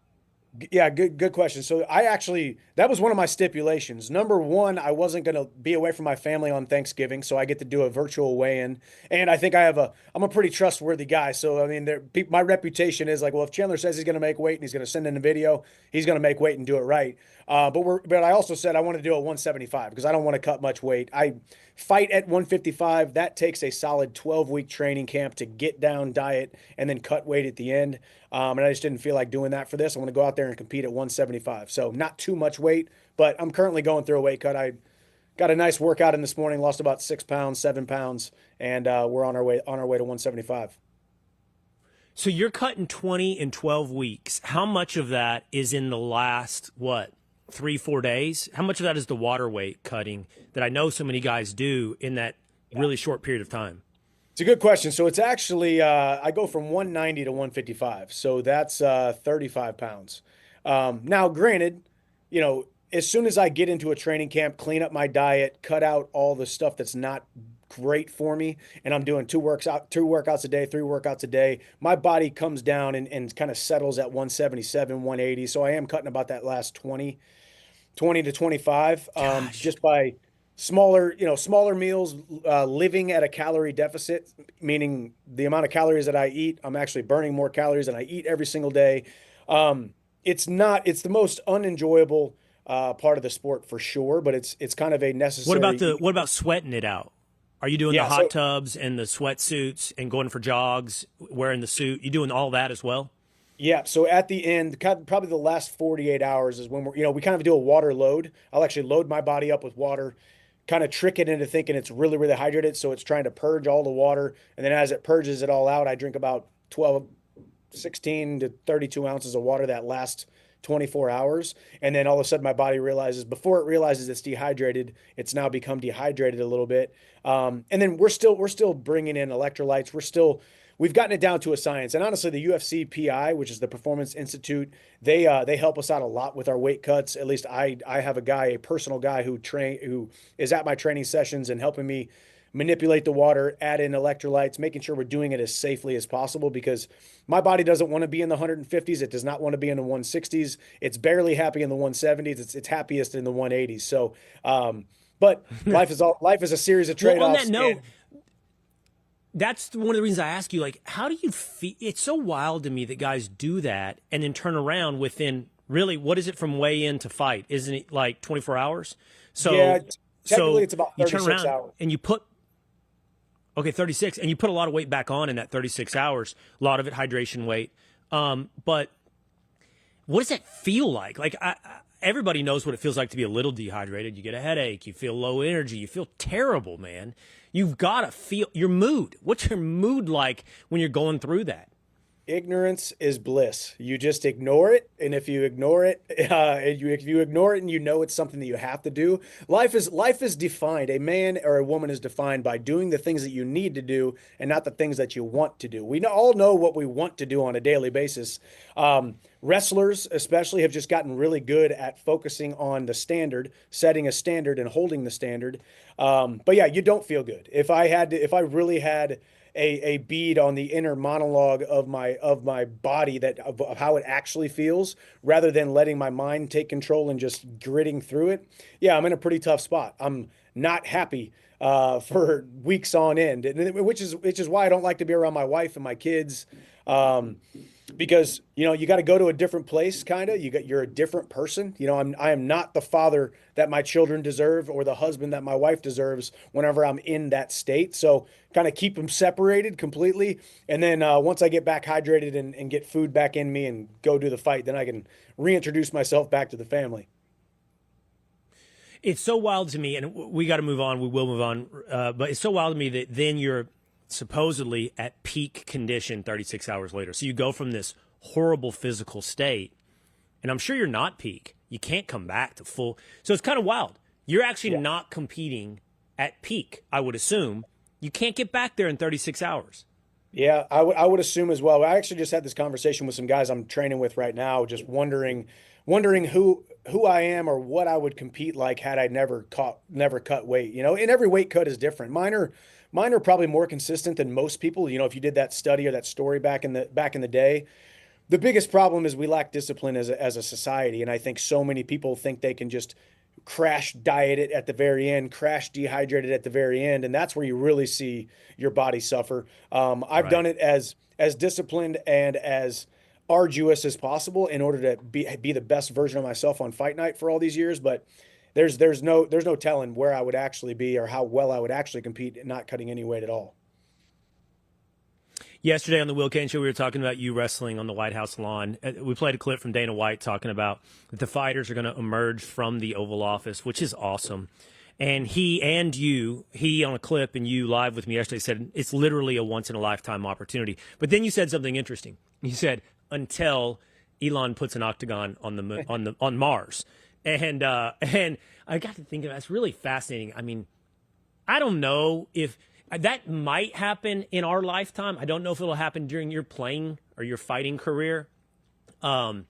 Yeah, good question. So that was one of my stipulations. Number one, I wasn't going to be away from my family on Thanksgiving, so I get to do a virtual weigh-in. And I think I'm a pretty trustworthy guy. So, I mean, my reputation is like, well, if Chandler says he's going to make weight and he's going to send in a video, he's going to make weight and do it right. But I also said I want to do a 175 because I don't want to cut much weight. I fight at 155. That takes a solid 12-week training camp to get down, diet, and then cut weight at the end. And I just didn't feel like doing that for this. I want to go out there and compete at 175. So not too much weight, but I'm currently going through a weight cut. I got a nice workout in this morning, lost about 6 pounds, 7 pounds, and we're on our way to 175. So you're cutting 20 in 12 weeks. How much of that is in the last, 3-4 days? How much of that is the water weight cutting that I know so many guys do in that really short period of time? It's a good question. So it's actually, I go from 190 to 155. So that's 35 pounds. Now, granted, as soon as I get into a training camp, clean up my diet, cut out all the stuff that's not great for me, and I'm doing 2 workouts a day, 3 workouts a day, my body comes down and kind of settles at 177, 180. So I am cutting about that last 20 to 25, just by smaller meals, living at a calorie deficit, meaning the amount of calories that I eat, I'm actually burning more calories than I eat every single day. It's the most unenjoyable part of the sport for sure, but it's kind of a necessary. What about sweating it out? Are you doing the hot tubs and the sweatsuits and going for jogs, wearing the suit? You doing all that as well? Yeah. So at the end, probably the last 48 hours is when we kind of do a water load. I'll actually load my body up with water, kind of trick it into thinking it's really, really hydrated. So it's trying to purge all the water. And then as it purges it all out, I drink about 16 to 32 ounces of water that last 24 hours. And then all of a sudden my body realizes, before it realizes it's dehydrated, it's now become dehydrated a little bit. And then we're still bringing in electrolytes. We've gotten it down to a science. And honestly, the UFC PI, which is the Performance Institute, they help us out a lot with our weight cuts. At least I have a personal guy who is at my training sessions and helping me manipulate the water, add in electrolytes, making sure we're doing it as safely as possible, because my body doesn't want to be in the 150s. It does not want to be in the 160s. It's barely happy in the 170s. It's happiest in the 180s. So, but life is a series of trade-offs. Well, on that note, that's one of the reasons I ask you, like, how do you feel? It's so wild to me that guys do that and then turn around within, really, what is it from weigh-in to fight? Isn't it like 24 hours? So, yeah, technically it's about 36 you turn around hours. And you put, 36, and you put a lot of weight back on in that 36 hours, a lot of it hydration weight. But what does that feel like? Like, everybody knows what it feels like to be a little dehydrated. You get a headache, you feel low energy, you feel terrible, man. You've got to feel your mood. What's your mood like when you're going through that? Ignorance is bliss. You just ignore it, and if you ignore it, and you know it's something that you have to do, life is defined. A man or a woman is defined by doing the things that you need to do and not the things that you want to do. We all know what we want to do on a daily basis. Wrestlers especially have just gotten really good at focusing on the standard, setting a standard and holding the standard. But yeah, you don't feel good. If I really had a bead on the inner monologue of my body, of how it actually feels, rather than letting my mind take control and just gritting through it, yeah, I'm in a pretty tough spot. I'm not happy for weeks on end, which is why I don't like to be around my wife and my kids. Because you got to go to a different place, kind of. You're a different person. I am not the father that my children deserve or the husband that my wife deserves whenever I'm in that state. So kind of keep them separated completely, and then once I get back hydrated and get food back in me and go do the fight, then I can reintroduce myself back to the family. It's so wild to me, and we got to move on. We will move on, but it's so wild to me that then you're supposedly at peak condition 36 hours later. So you go from this horrible physical state, and I'm sure you're not peak. You can't come back to full. So it's kind of wild. You're actually not competing at peak, I would assume. You can't get back there in 36 hours. Yeah, I would assume as well. I actually just had this conversation with some guys I'm training with right now, just wondering who I am or what I would compete like had I never cut weight. You know, and every weight cut is different. Mine are probably more consistent than most people. You know, if you did that study or that story back in the day, the biggest problem is we lack discipline as a society, and I think so many people think they can just crash diet it at the very end, crash dehydrate it at the very end, and that's where you really see your body suffer. I've done it as disciplined and as arduous as possible in order to be the best version of myself on fight night for all these years. But there's no telling where I would actually be or how well I would actually compete not cutting any weight at all. Yesterday on the Will Cain Show, we were talking about you wrestling on the White House lawn. We played a clip from Dana White talking about that the fighters are going to emerge from the Oval Office, which is awesome. And he on a clip and you live with me yesterday said it's literally a once-in-a-lifetime opportunity. But then you said something interesting. You said, until Elon puts an octagon on Mars. And I got to think about it. It's really fascinating. I mean, I don't know if that might happen in our lifetime. I don't know if it'll happen during your playing or your fighting career. I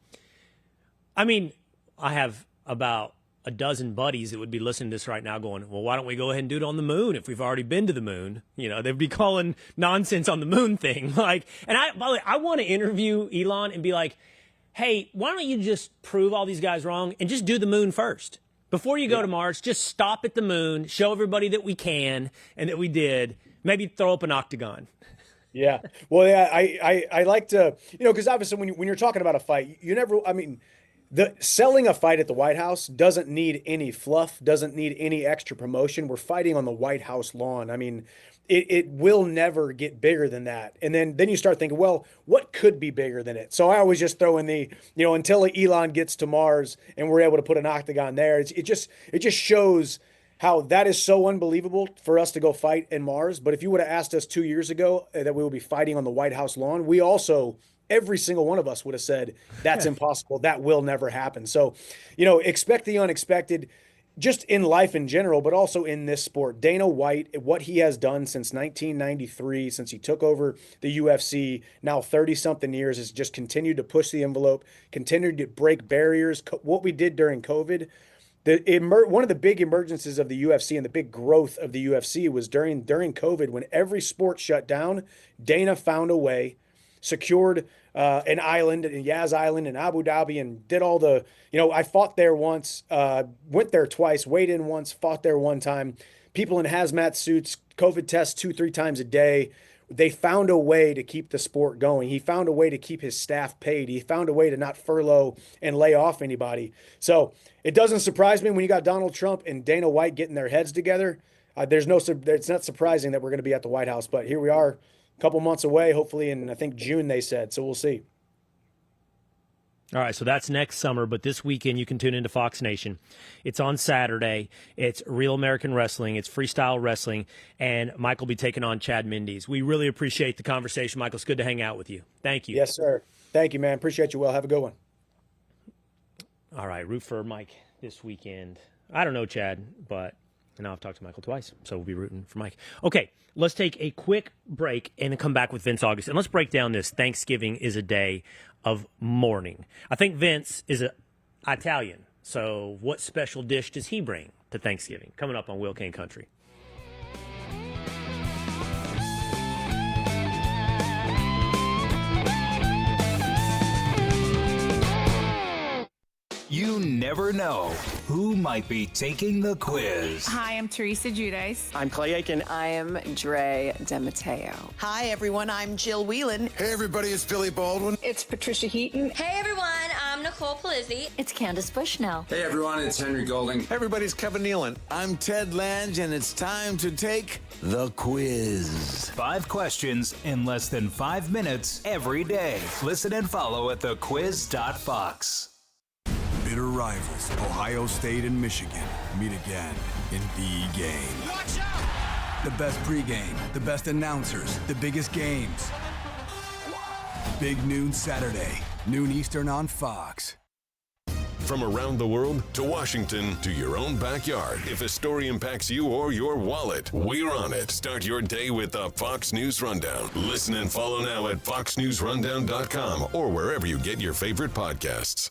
mean, I have about a dozen buddies that would be listening to this right now going, well, why don't we go ahead and do it on the moon if we've already been to the moon? You know, they'd be calling nonsense on the moon thing. Like, and by the way, I want to interview Elon and be like, hey, why don't you just prove all these guys wrong and just do the moon first? Before you go to Mars, just stop at the moon, show everybody that we can and that we did. Maybe throw up an octagon. Yeah. Well, yeah, I like to, you know, because obviously when you're talking about a fight, selling a fight at the White House doesn't need any fluff, doesn't need any extra promotion. We're fighting on the White House lawn. I mean, it will never get bigger than that. And then you start thinking, well, what could be bigger than it? So I always just throw in the, you know, until Elon gets to Mars and we're able to put an octagon there. It just shows how that is so unbelievable for us to go fight in Mars. But if you would have asked us 2 years ago that we would be fighting on the White House lawn, we also, every single one of us would have said, that's impossible. That will never happen. So, you know, expect the unexpected. Just in life in general, but also in this sport. Dana White, what he has done since 1993, since he took over the UFC, now 30-something years, has just continued to push the envelope, continued to break barriers. What we did during COVID, one of the big emergencies of the UFC and the big growth of the UFC was during COVID when every sport shut down. Dana found a way, secured an island, Yaz Island in Abu Dhabi, and did all the, you know, I fought there once, went there twice, weighed in once, fought there one time. People in hazmat suits, COVID tests 2-3 times a day. They found a way to keep the sport going. He found a way to keep his staff paid. He found a way to not furlough and lay off anybody. So it doesn't surprise me when you got Donald Trump and Dana White getting their heads together. It's not surprising that we're going to be at the White House, but here we are. A couple months away, hopefully in, I think, June, they said. So we'll see. All right, so that's next summer, but this weekend you can tune into Fox Nation. It's on Saturday. It's Real American Wrestling. It's freestyle wrestling, and Mike will be taking on Chad Mendes. We really appreciate the conversation, Michael. It's good to hang out with you. Thank you. Yes, sir. Thank you, man. Appreciate you, Will. Have a good one. All right, root for Mike this weekend. I don't know Chad, but now I've talked to Michael twice, so we'll be rooting for Mike. Okay, let's take a quick break and then come back with Vince August. And let's break down this Thanksgiving is a day of mourning. I think Vince is Italian, so what special dish does he bring to Thanksgiving? Coming up on Will Cain Country. You never know who might be taking the quiz. Hi, I'm Teresa Giudice. I'm Clay Aiken. I am Dre DeMatteo. Hi, everyone. I'm Jill Whelan. Hey, everybody. It's Billy Baldwin. It's Patricia Heaton. Hey, everyone. I'm Nicole Palizzi. It's Candace Bushnell. Hey, everyone. It's Henry Golding. Hey, everybody's Kevin Nealon. I'm Ted Lange, and it's time to take the quiz. 5 questions in less than 5 minutes every day. Listen and follow at thequiz.fox. Bitter rivals, Ohio State and Michigan, meet again in the game. Watch out! The best pregame, the best announcers, the biggest games. Big Noon Saturday, noon Eastern on Fox. From around the world to Washington to your own backyard. If a story impacts you or your wallet, we're on it. Start your day with the Fox News Rundown. Listen and follow now at foxnewsrundown.com or wherever you get your favorite podcasts.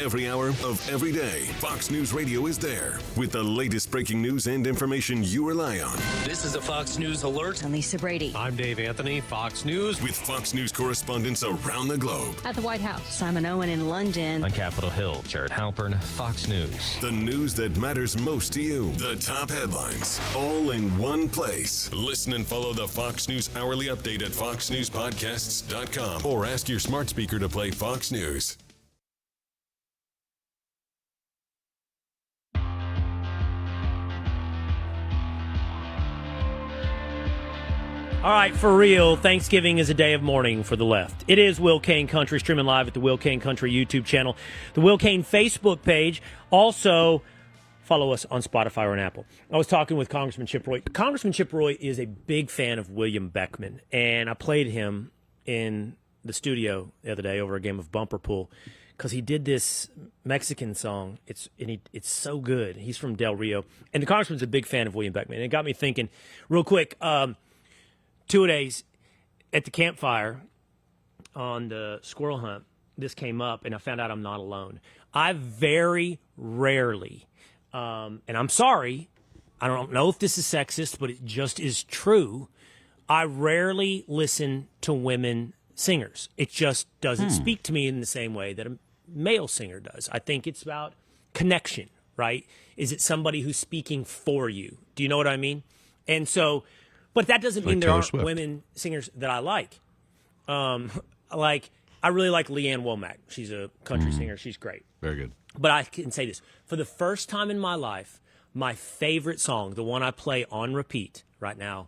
Every hour of every day, Fox News Radio is there with the latest breaking news and information you rely on. This is a Fox News alert. I'm Lisa Brady. I'm Dave Anthony, Fox News. With Fox News correspondents around the globe. At the White House, Simon Owen in London. On Capitol Hill, Jared Halpern, Fox News. The news that matters most to you. The top headlines, all in one place. Listen and follow the Fox News Hourly Update at foxnewspodcasts.com or ask your smart speaker to play Fox News. All right, for real, Thanksgiving is a day of mourning for the left. It is Will Cain Country, streaming live at the Will Cain Country YouTube channel, the Will Cain Facebook page. Also, follow us on Spotify or on Apple. I was talking with Congressman Chip Roy. Congressman Chip Roy is a big fan of William Beckman, and I played him in the studio the other day over a game of bumper pool because he did this Mexican song. It's so good. He's from Del Rio, and the Congressman's a big fan of William Beckman. And it got me thinking, real quick, 2 days at the campfire on the squirrel hunt, this came up, and I found out I'm not alone. I very rarely, and I'm sorry, I don't know if this is sexist, but it just is true. I rarely listen to women singers. It just doesn't speak to me in the same way that a male singer does. I think it's about connection, right? Is it somebody who's speaking for you? Do you know what I mean? And so... But that doesn't mean there aren't women singers that I like. I really like Leanne Womack. She's a country singer. She's great. Very good. But I can say this. For the first time in my life, my favorite song, the one I play on repeat right now,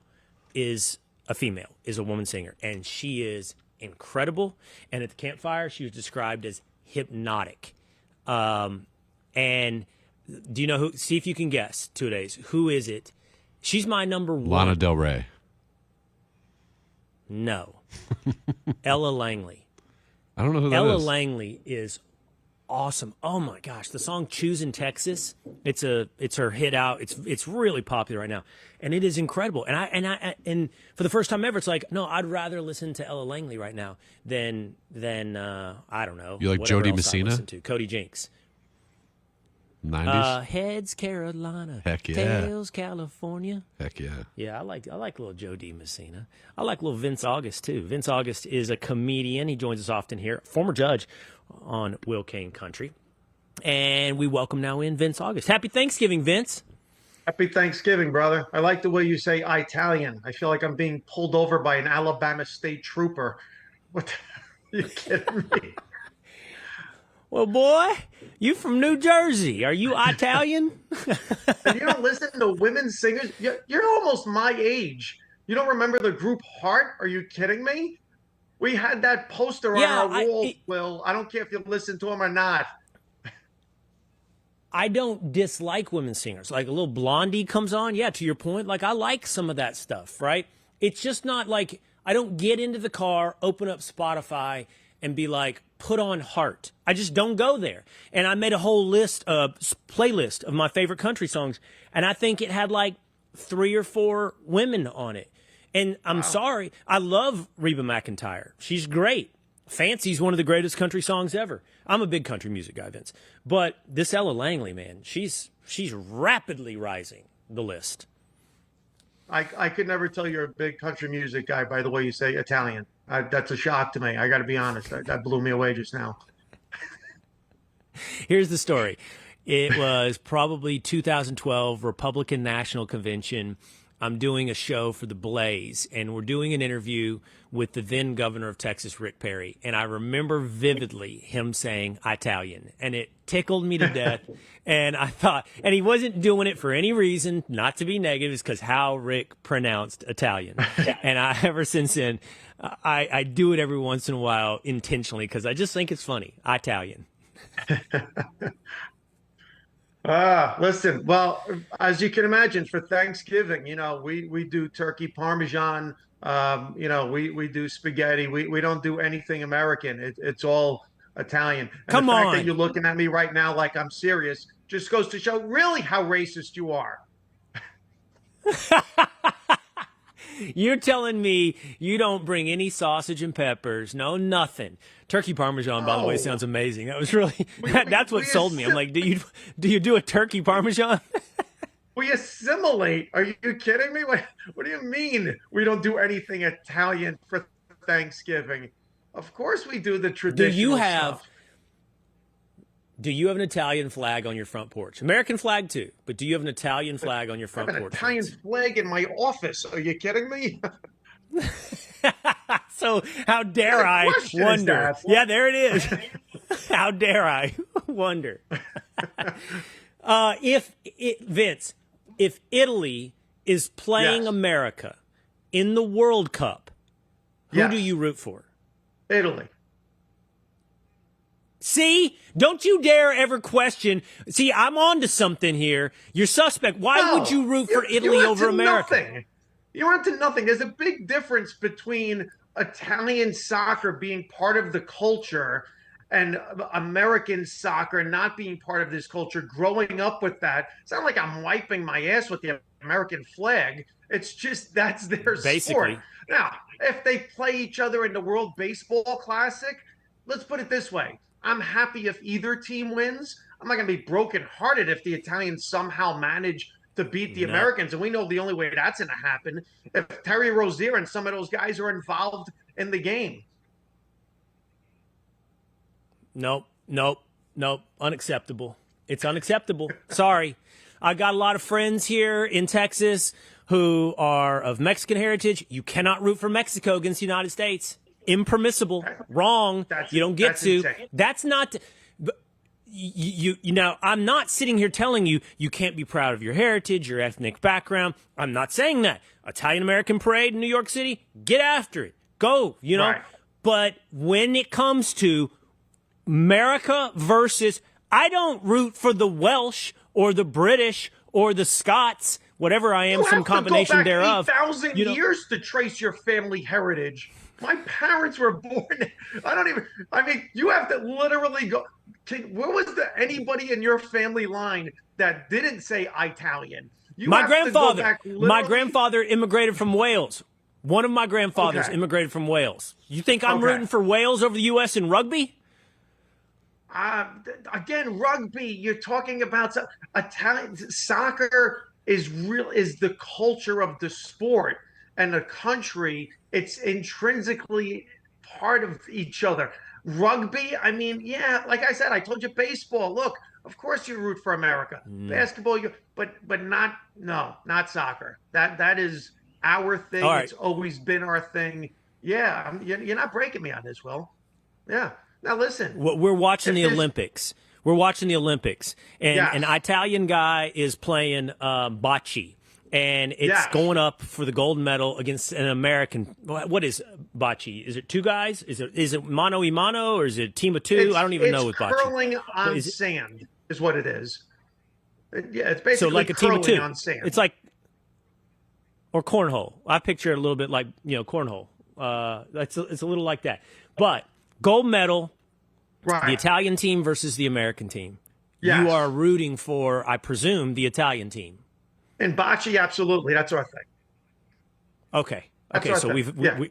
is a female, is a woman singer. And she is incredible. And at the campfire, she was described as hypnotic. And do you know who? See if you can guess, 2 days. Who is it? She's my number one. Lana Del Rey. No. Ella Langley. I don't know who that Ella is. Langley is awesome. Oh my gosh, the song "Choosing Texas." It's her hit out. It's really popular right now, and it is incredible. And for the first time ever, it's like, no, I'd rather listen to Ella Langley right now than I don't know. You like whatever Jody else I Messina? listen to. Cody Jinks. 90s? Heads Carolina. Heck yeah. Tails California. Heck yeah. Yeah, I like little Joe D. Messina. I like little Vince August too. Vince August is a comedian. He joins us often here, former judge on Will Cain Country. And we welcome now in Vince August. Happy Thanksgiving, Vince. Happy Thanksgiving, brother. I like the way you say Italian. I feel like I'm being pulled over by an Alabama state trooper. What? Are you kidding me? Well, boy, you from New Jersey. Are you Italian? And you don't listen to women singers? You're almost my age. You don't remember the group Heart? Are you kidding me? We had that poster on our wall, Will. I don't care if you listen to them or not. I don't dislike women singers. Like a little Blondie comes on. Yeah, to your point. Like I like some of that stuff, right? It's just not like I don't get into the car, open up Spotify, and be like, put on Heart. I just don't go there. And I made a whole playlist of my favorite country songs, and I think it had like 3 or 4 women on it. And I'm sorry, I love Reba McEntire. She's great. Fancy's one of the greatest country songs ever. I'm a big country music guy, Vince. But this Ella Langley, man, she's rapidly rising the list. I could never tell you're a big country music guy by the way you say Italian. That's a shock to me. I got to be honest. That blew me away just now. Here's the story. It was probably 2012 Republican National Convention. I'm doing a show for The Blaze, and we're doing an interview with the then governor of Texas, Rick Perry. And I remember vividly him saying Italian, and it tickled me to death. And I thought, and he wasn't doing it for any reason, not to be negative, it's because how Rick pronounced Italian. And ever since then, I do it every once in a while intentionally because I just think it's funny. Italian. Listen, well, as you can imagine, for Thanksgiving, we do turkey Parmesan, we do spaghetti. We don't do anything American. It's all Italian. And Come the fact on. that you're looking at me right now like I'm serious just goes to show really how racist you are. You're telling me you don't bring any sausage and peppers, no nothing. Turkey Parmesan, by the way, sounds amazing. That was really that's what sold me. I'm like, do you do a turkey Parmesan? We assimilate. Are you kidding me? What do you mean we don't do anything Italian for Thanksgiving? Of course we do the traditional stuff. Do you have an Italian flag on your front porch? American flag too, but do you have an Italian flag on your front I have an porch? Italian flag in my office. Are you kidding me? So how dare I wonder? Yeah, there it is. How dare I wonder? Vince, if Italy is playing America in the World Cup, who do you root for? Italy. See, don't you dare ever question. See, I'm on to something here. You're suspect. Why would you root for Italy over America? Nothing. You're into nothing. There's a big difference between Italian soccer being part of the culture and American soccer not being part of this culture, growing up with that. It's not like I'm wiping my ass with the American flag. It's just that's their sport. Now, if they play each other in the World Baseball Classic, let's put it this way. I'm happy if either team wins. I'm not going to be brokenhearted if the Italians somehow manage to beat the Americans. And we know the only way that's going to happen if Terry Rozier and some of those guys are involved in the game. Nope. Unacceptable. It's unacceptable. Sorry. I got a lot of friends here in Texas who are of Mexican heritage. You cannot root for Mexico against the United States. Impermissible. Wrong. You don't get to. Insane. That's not. You know, I'm not sitting here telling you you can't be proud of your heritage, your ethnic background. I'm not saying that. Italian American parade in New York City, get after it. Go, you know. Right. But when it comes to America versus, I don't root for the Welsh or the British or the Scots, whatever I am, some combination thereof. 8,000 years to trace your family heritage. My parents were born. You have to literally go. Where was anybody in your family line that didn't say Italian? My grandfather immigrated from Wales. One of my grandfathers immigrated from Wales. You think I'm rooting for Wales over the U.S. in rugby? Again, rugby. You're talking about Italian soccer is the culture of the sport and the country. It's intrinsically part of each other. Rugby, like I said, I told you baseball. Look, of course you root for America. Basketball, but not soccer. That is our thing. All right. It's always been our thing. Yeah, you're not breaking me on this, Will. Yeah. Now listen. We're watching the Olympics. We're watching the Olympics, and an Italian guy is playing bocce. And it's going up for the gold medal against an American. What is bocce? Is it two guys? Is it mano y mano, or is it a team of two? I don't even know with bocce. It's curling on sand is what it is. Yeah, it's basically so like a team of two on sand. It's like, or cornhole. I picture it a little bit like cornhole. It's a little like that. But gold medal, the Italian team versus the American team. Yes. You are rooting for, I presume, the Italian team. And bocce, absolutely. That's our thing. Okay. So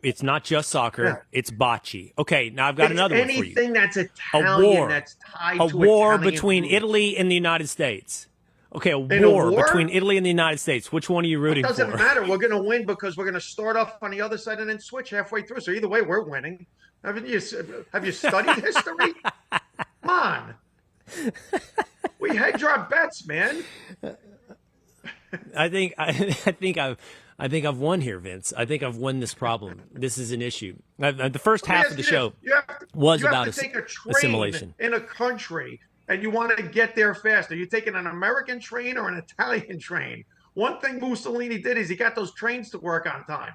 it's not just soccer. It's bocce. Okay, now I've got another one for you. Anything that's Italian that's tied to a war Italian between food. Italy and the United States. Okay, a war between Italy and the United States. Which one are you rooting for? It doesn't matter. We're going to win because we're going to start off on the other side and then switch halfway through. So either way, we're winning. Have you studied history? Come on. We hedge our bets, man. I think I've won here, Vince. I think I've won this problem. This is an issue. The first half of the show was about assimilation in a country, and you want to get there fast. Are you taking an American train or an Italian train? One thing Mussolini did is he got those trains to work on time.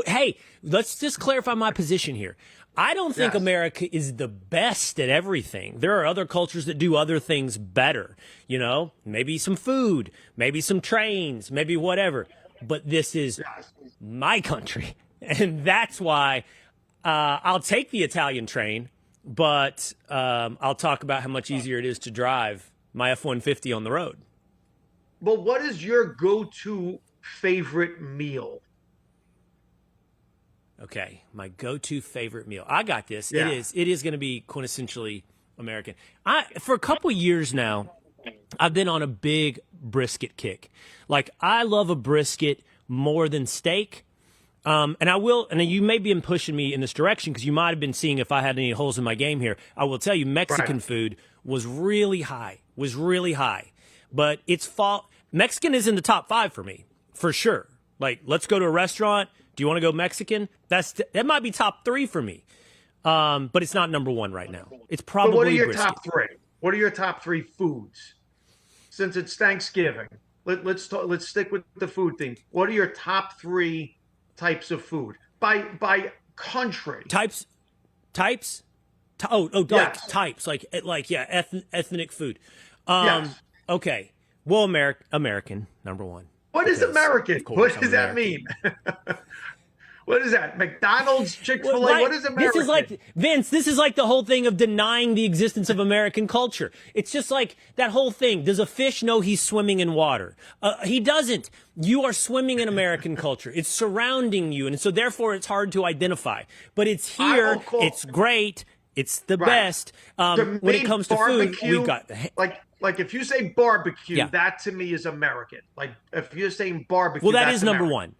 Hey, let's just clarify my position here. I don't think America is the best at everything. There are other cultures that do other things better. Maybe some food, maybe some trains, maybe whatever. But this is my country. And that's why I'll take the Italian train, but I'll talk about how much easier it is to drive my F-150 on the road. But what is your go-to favorite meal? Okay, my go-to favorite meal. I got this. Yeah. It is going to be quintessentially American. For a couple years now, I've been on a big brisket kick. Like, I love a brisket more than steak. And you may be pushing me in this direction because you might have been seeing if I had any holes in my game here. I will tell you, Mexican food was really high. But Mexican is in the top 5 for me, for sure. Like, let's go to a restaurant. Do you want to go Mexican? That might be top 3 for me. But it's not number 1 right now. It's probably what are your brisket. top 3? What are your top 3 foods? Since it's Thanksgiving, let's stick with the food theme. What are your top 3 types of food by country? Types. Yes. Like types, like ethnic food. Yes. Okay. Well, American number 1. What is American? What does that American. mean? What is that? McDonald's, Chick-fil-A? What is American? This is like, Vince, this is like the whole thing of denying the existence of American culture. It's just like that whole thing. Does a fish know he's swimming in water? He doesn't. You are swimming in American culture. It's surrounding you, and so therefore it's hard to identify. But it's here. It's great. It's the best. When it comes to food, we've got... Like if you say barbecue, that to me is American. Like if you're saying barbecue, well, that's is number American.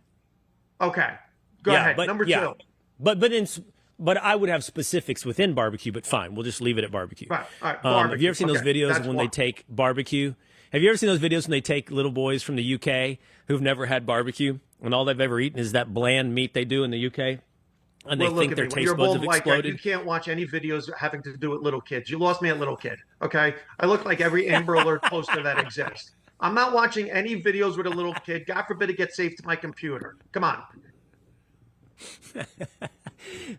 1. Okay, go ahead. Number 2. But I would have specifics within barbecue. But fine, we'll just leave it at barbecue. Right. All right. Barbecue. Have you ever seen those videos when they take barbecue? Have you ever seen those videos when they take little boys from the UK who've never had barbecue and all they've ever eaten is that bland meat they do in the UK? And they think their taste buds have exploded. You can't watch any videos having to do with little kids. You lost me at little kid, okay? I look like every Amber Alert poster that exists. I'm not watching any videos with a little kid. God forbid it gets saved to my computer. Come on.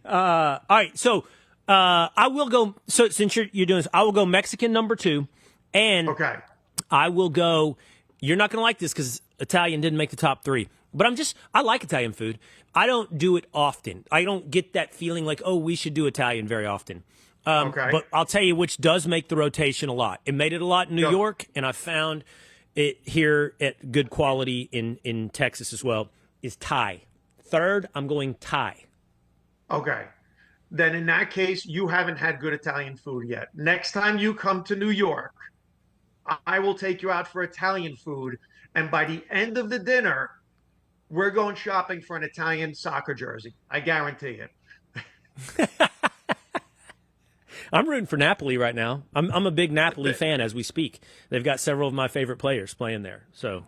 All right, so I will go. So since you're doing this, I will go Mexican number 2, and I will go. You're not going to like this because Italian didn't make the top 3, but I like Italian food. I don't do it often. I don't get that feeling like, oh, we should do Italian very often. But I'll tell you which does make the rotation a lot. It made it a lot in New York, and I found it here at good quality in Texas as well, is Thai. 3rd, I'm going Thai. Okay. Then in that case, you haven't had good Italian food yet. Next time you come to New York, I will take you out for Italian food, and by the end of the dinner, we're going shopping for an Italian soccer jersey. I guarantee it. I'm rooting for Napoli right now. I'm a big Napoli fan as we speak. They've got several of my favorite players playing there. So,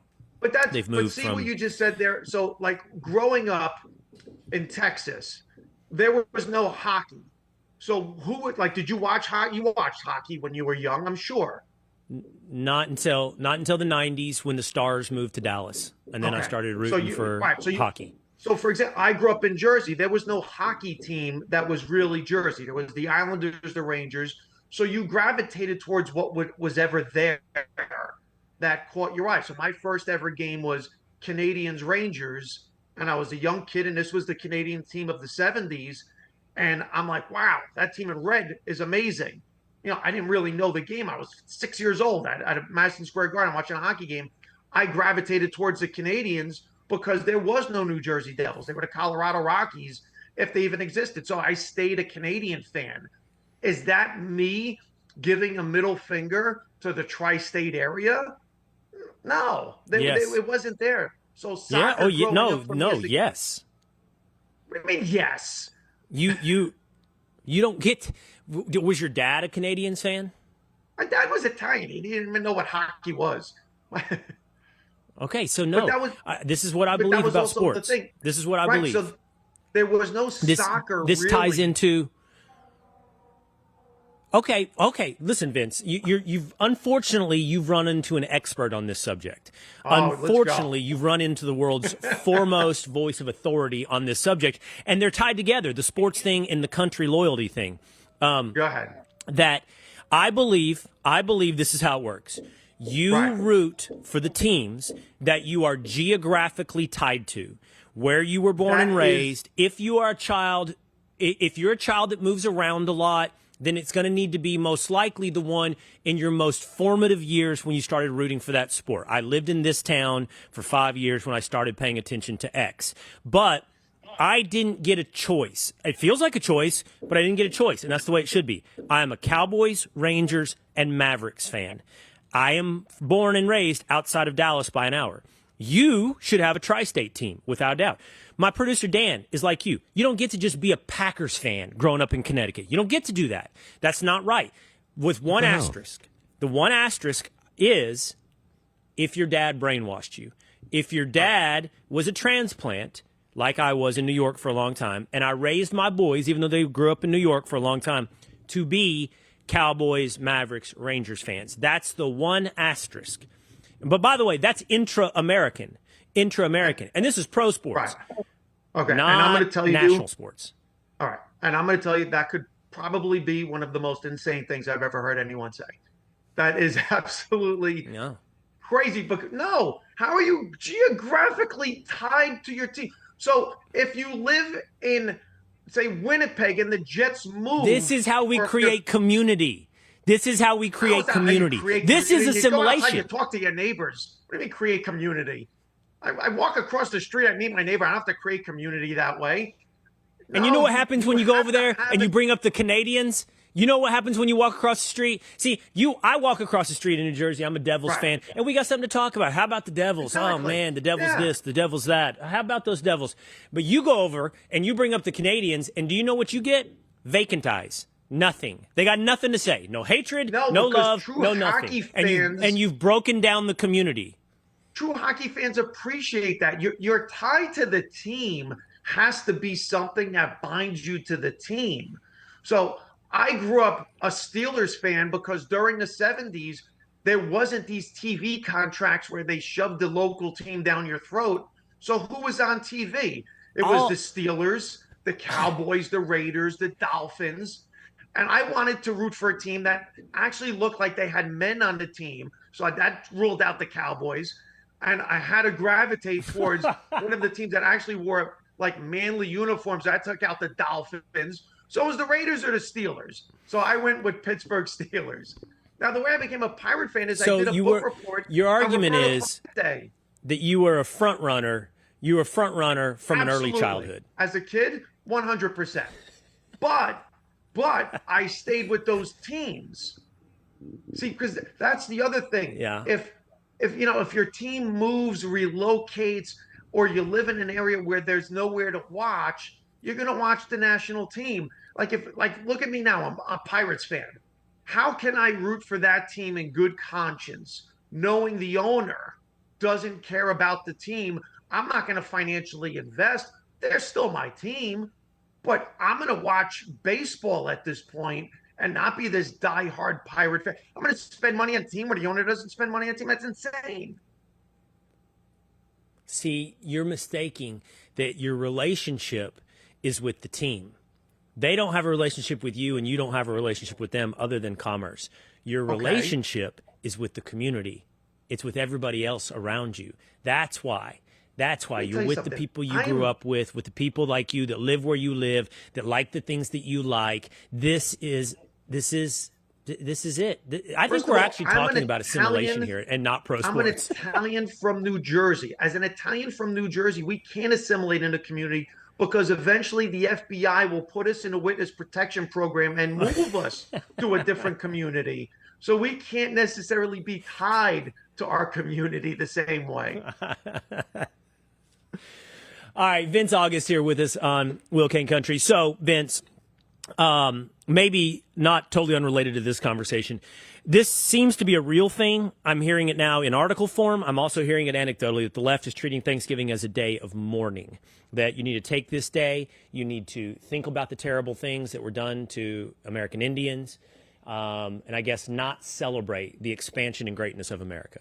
they've moved see what you just said there. So, like growing up in Texas, there was no hockey. So, did you watch hockey? You watched hockey when you were young, I'm sure. Not until the 90s when the Stars moved to Dallas, and then I started rooting for hockey. So, for example, I grew up in Jersey. There was no hockey team that was really Jersey. There was the Islanders, the Rangers. So you gravitated towards what was ever there that caught your eye. So my first ever game was Canadians Rangers, and I was a young kid, and this was the Canadian team of the 70s. And I'm like, wow, that team in red is amazing. I didn't really know the game. I was 6 years old at Madison Square Garden watching a hockey game. I gravitated towards the Canadians because there was no New Jersey Devils. They were the Colorado Rockies, if they even existed. So I stayed a Canadian fan. Is that me giving a middle finger to the tri-state area? No, it wasn't there. So soccer. Yes. What do you mean yes? You don't get. Was your dad a Canadians fan? My dad was Italian. He didn't even know what hockey was. Okay, so no. This is what I believe about sports. This is what I believe. So there was no soccer. This ties into. Okay. Listen, Vince. You've unfortunately run into an expert on this subject. Unfortunately, you've run into the world's foremost voice of authority on this subject, and they're tied together: the sports thing and the country loyalty thing. Go ahead. That I believe this is how it works. You root for the teams that you are geographically tied to, where you were born and raised. If you are a child if you're a child that moves around a lot, then it's going to need to be most likely the one in your most formative years when you started rooting for that sport. I lived in this town for 5 years when I started paying attention to X. But I didn't get a choice. It feels like a choice, but I didn't get a choice, and that's the way it should be. I am a Cowboys, Rangers, and Mavericks fan. I am born and raised outside of Dallas by an hour. You should have a tri-state team, without a doubt. My producer, Dan, is like you. You don't get to just be a Packers fan growing up in Connecticut. You don't get to do that. That's not right. With one asterisk. The one asterisk is if your dad brainwashed you. If your dad was a transplant, like I was in New York for a long time, and I raised my boys, even though they grew up in New York for a long time, to be Cowboys, Mavericks, Rangers fans. That's the one asterisk. But by the way, that's intra-American. And this is pro sports. Right. Okay. Not and I'm going to tell you national sports. All right. And I'm going to tell you that could probably be one of the most insane things I've ever heard anyone say. That is absolutely crazy. But no, how are you geographically tied to your team? So if you live in, say, Winnipeg and the Jets move. This is how we create community. This is how we create community. This is a simulation. You talk to your neighbors. What do you mean create community? I walk across the street, I meet my neighbor. I don't have to create community that way. And you know what happens when you go over there and you bring up the Canadians? You know what happens when you walk across the street? See, I walk across the street in New Jersey. I'm a Devils fan, and we got something to talk about. How about the Devils? Exactly. Oh, man, the Devils this, the Devils that. How about those Devils? But you go over and you bring up the Canadians, and do you know what you get? Vacant eyes. Nothing. They got nothing to say. No hatred, no love, no nothing. And you've broken down the community. True hockey fans appreciate that. You're tied to the team has to be something that binds you to the team. So I grew up a Steelers fan because during the 70s, there wasn't these TV contracts where they shoved the local team down your throat. So who was on TV? It was the Steelers, the Cowboys, the Raiders, the Dolphins. And I wanted to root for a team that actually looked like they had men on the team. So that ruled out the Cowboys. And I had to gravitate towards one of the teams that actually wore like manly uniforms. I took out the Dolphins. So it was the Raiders or the Steelers. So I went with Pittsburgh Steelers. Now, the way I became a Pirate fan is I did a book report. Your argument is that you were a front runner. You were a front runner from an early childhood. As a kid, 100%. But I stayed with those teams. See, because that's the other thing. Yeah. If your team moves, relocates, or you live in an area where there's nowhere to watch, you're going to watch the national team. Look at me now. I'm a Pirates fan. How can I root for that team in good conscience, knowing the owner doesn't care about the team? I'm not going to financially invest. They're still my team, but I'm going to watch baseball at this point and not be this diehard Pirate fan. I'm going to spend money on a team where the owner doesn't spend money on a team. That's insane. See, you're mistaking that your relationship is with the team. They don't have a relationship with you, and you don't have a relationship with them other than commerce. Your relationship is with the community. It's with everybody else around you. That's why. You're with the people you grew up with the people like you that live where you live, that like the things that you like. This is it. I think we're actually talking about a simulation here and not pro sports. I'm an Italian from New Jersey. As an Italian from New Jersey, we can't assimilate in the community because eventually the FBI will put us in a witness protection program and move us to a different community. So we can't necessarily be tied to our community the same way. All right, Vince August here with us on Will Cain Country. So, Vince, maybe not totally unrelated to this conversation. This seems to be a real thing. I'm hearing it now in article form. I'm also hearing it anecdotally that the left is treating Thanksgiving as a day of mourning, that you need to take this day. You need to think about the terrible things that were done to American Indians, and I guess not celebrate the expansion and greatness of America.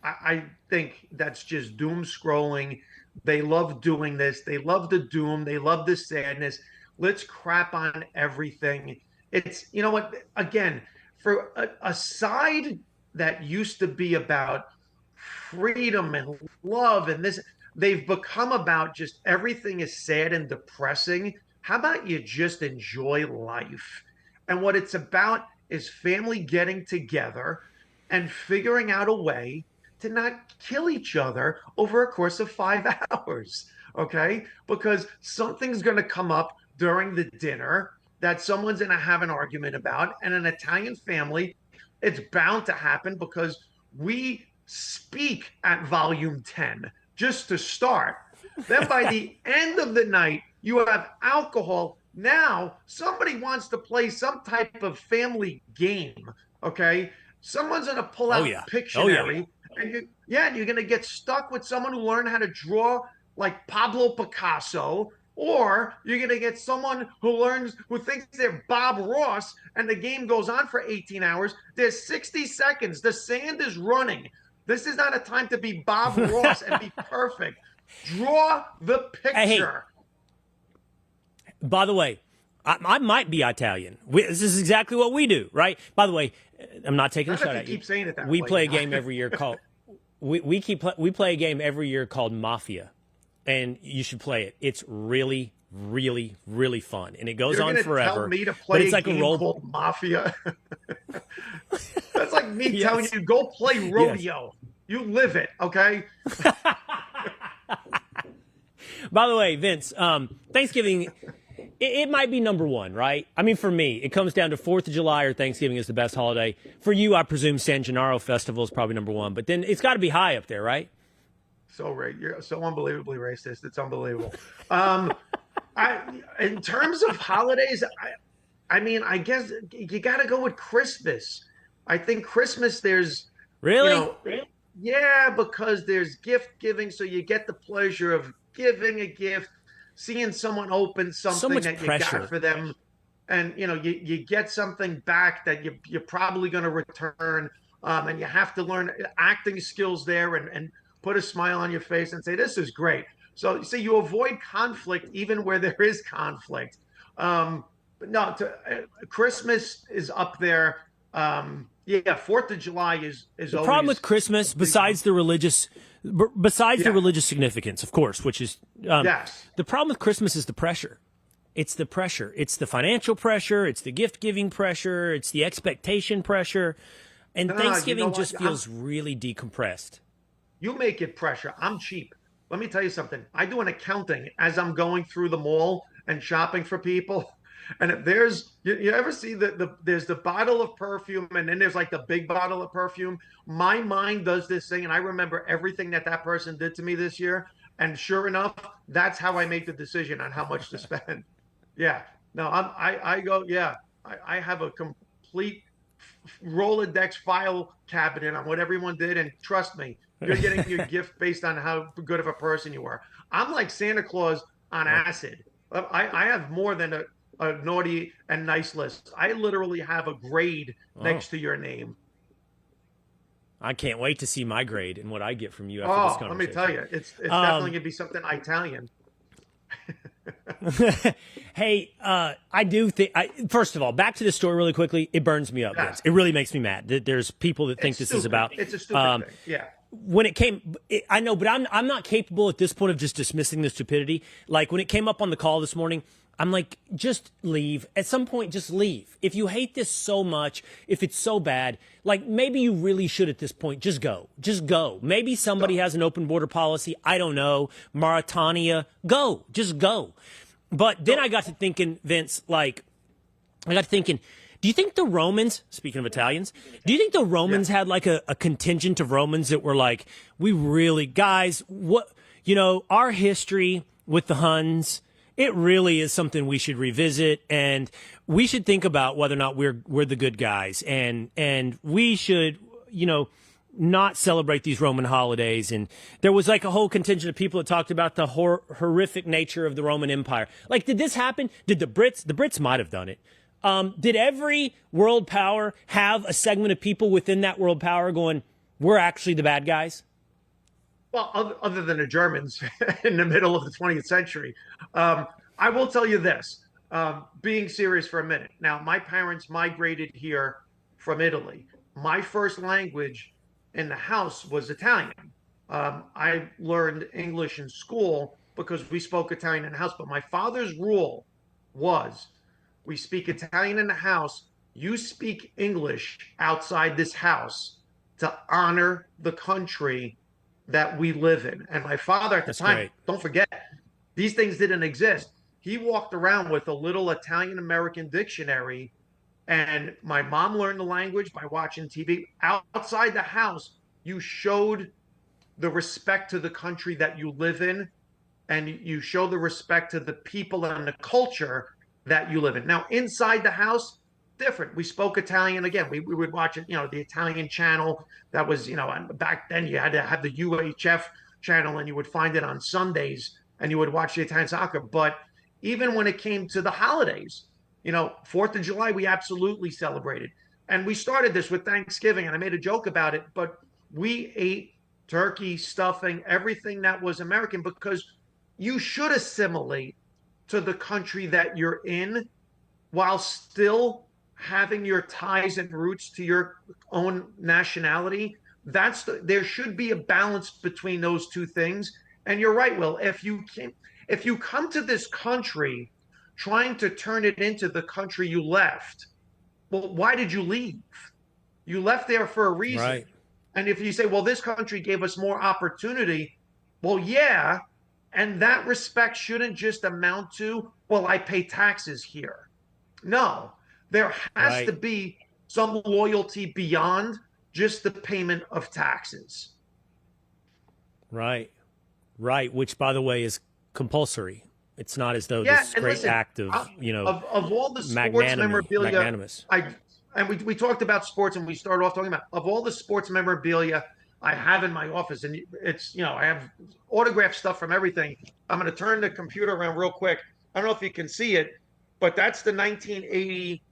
I think that's just doom scrolling. They love doing this. They love the doom. They love the sadness. Let's crap on everything. It's, you know what, again, for a side that used to be about freedom and love and this, they've become about just everything is sad and depressing. How about you just enjoy life? And what it's about is family getting together and figuring out a way to not kill each other over a course of 5 hours, okay? Because something's going to come up during the dinner that someone's going to have an argument about. And an Italian family, it's bound to happen because we speak at volume 10 just to start. Then by the end of the night, you have alcohol. Now somebody wants to play some type of family game, okay? Someone's going to pull out Pictionary, and you're going to get stuck with someone who learned how to draw like Pablo Picasso, or you're going to get someone who thinks they're Bob Ross, and the game goes on for 18 hours. There's 60 seconds. The sand is running. This is not a time to be Bob Ross and be perfect. Draw the picture. Hey, by the way, I might be Italian. This is exactly what we do, right? By the way, I'm not taking a shot at you. Keep saying it that we way. play a game every year called we play a game every year called Mafia, and you should play it. It's really, really, really fun, and it goes on forever. Tell me to play but it's like a role called Mafia. That's like me telling you go play rodeo. Yes. You live it, okay? By the way, Vince, Thanksgiving, it might be number one, right? I mean, for me, it comes down to 4th of July or Thanksgiving is the best holiday. For you, I presume San Gennaro Festival is probably number one, but then it's got to be high up there, right? So right, you're so unbelievably racist. It's unbelievable. In terms of holidays, I mean, I guess you got to go with Christmas. I think Christmas, there's really, yeah, because there's gift giving, so you get the pleasure of giving a gift, seeing someone open something that you got for them, and you get something back that you're probably going to return, and you have to learn acting skills there and put a smile on your face and say, this is great. So you avoid conflict even where there is conflict. But no, Christmas is up there. 4th of July is the always problem with Christmas, besides the religious significance, of course, which is the problem with Christmas is the pressure. It's the pressure. It's the financial pressure. It's the gift giving pressure. It's the expectation pressure, and Thanksgiving just feels really decompressed. You make it pressure. I'm cheap. Let me tell you something. I do an accounting as I'm going through the mall and shopping for people. And if there's, you ever see there's the bottle of perfume, and then there's like the big bottle of perfume. My mind does this thing, and I remember everything that person did to me this year. And sure enough, that's how I make the decision on how much to spend. Yeah. No, I go, yeah. I have a complete Rolodex file cabinet on what everyone did, and trust me, you're getting your gift based on how good of a person you are. I'm like Santa Claus on acid. I have more than a naughty and nice list. I literally have a grade next to your name. I can't wait to see my grade and what I get from you after this conversation. Let me tell you, it's definitely gonna be something Italian. Hey, I do think. First of all, back to the story really quickly. It burns me up. Vince. It really makes me mad that there's people that think this is about. It's a stupid thing. Yeah. When it came, I know, but I'm not capable at this point of just dismissing the stupidity. Like when it came up on the call this morning, I'm like, just leave. At some point, just leave. If you hate this so much, if it's so bad, like maybe you really should at this point, just go. Just go. Maybe somebody has an open border policy. I don't know. Mauritania, go. Just go. But then I got to thinking, Vince, do you think the Romans, speaking of Italians, do you think the Romans had like a contingent of Romans that were like, we really, guys, our history with the Huns, it really is something we should revisit, and we should think about whether or not we're the good guys, and we should, not celebrate these Roman holidays. And there was like a whole contingent of people that talked about the horrific nature of the Roman Empire. Like, did this happen? Did the Brits might have done it. Did every world power have a segment of people within that world power going, we're actually the bad guys? Well, other than the Germans in the middle of the 20th century. I will tell you this, being serious for a minute. Now, my parents migrated here from Italy. My first language in the house was Italian. I learned English in school because we spoke Italian in the house. But my father's rule was, we speak Italian in the house, you speak English outside this house to honor the country that we live in. And my father at the time, don't forget, these things didn't exist. He walked around with a little Italian American dictionary, and my mom learned the language by watching TV. Outside the house, you showed the respect to the country that you live in, and you show the respect to the people and the culture that you live in. Now, inside the house, different. We spoke Italian again. We would watch it, the Italian channel. That was, and back then you had to have the UHF channel, and you would find it on Sundays, and you would watch the Italian soccer. But even when it came to the holidays, 4th of July, we absolutely celebrated. And we started this with Thanksgiving, and I made a joke about it, but we ate turkey, stuffing, everything that was American, because you should assimilate to the country that you're in while still having your ties and roots to your own nationality. There should be a balance between those two things. And you're right, Will, if you come to this country trying to turn it into the country you left, well, why did you leave? You left there for a reason. Right. And if you say, well, this country gave us more opportunity, well, yeah, and that respect shouldn't just amount to, well, I pay taxes here. No, there has to be some loyalty beyond just the payment of taxes. Right. Which, by the way, is compulsory. It's not as though this great act of, of all the sports memorabilia, magnanimous. We talked about sports, and we started off talking about, of all the sports memorabilia I have in my office, and it's, I have autographed stuff from everything. I'm going to turn the computer around real quick. I don't know if you can see it, but that's the 1980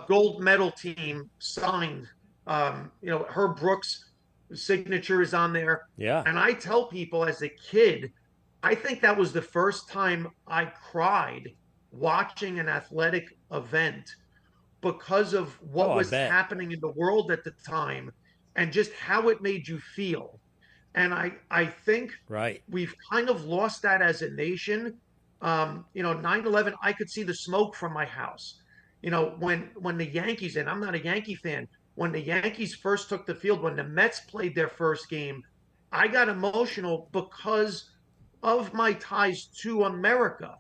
gold medal team signed. Herb Brooks' signature is on there. Yeah. And I tell people, as a kid, I think that was the first time I cried watching an athletic event because of what was happening in the world at the time and just how it made you feel. And I think we've kind of lost that as a nation. 9/11, I could see the smoke from my house. When the Yankees, and I'm not a Yankee fan, when the Yankees first took the field, when the Mets played their first game, I got emotional because of my ties to America.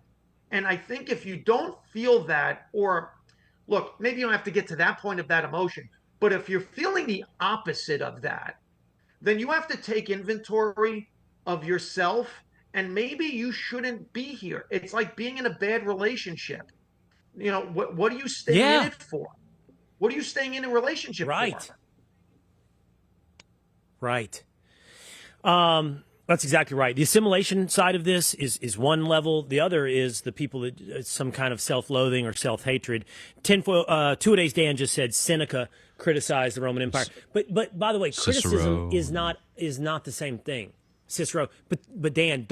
And I think if you don't feel that, or look, maybe you don't have to get to that point of that emotion, but if you're feeling the opposite of that, then you have to take inventory of yourself, and maybe you shouldn't be here. It's like being in a bad relationship. What are you staying in it for? What are you staying in a relationship for? Right. That's exactly right. The assimilation side of this is one level. The other is the people that some kind of self-loathing or self-hatred. Two-a-days Dan just said Seneca criticized the Roman Empire, but by the way, criticism is not the same thing. Cicero, but Dan,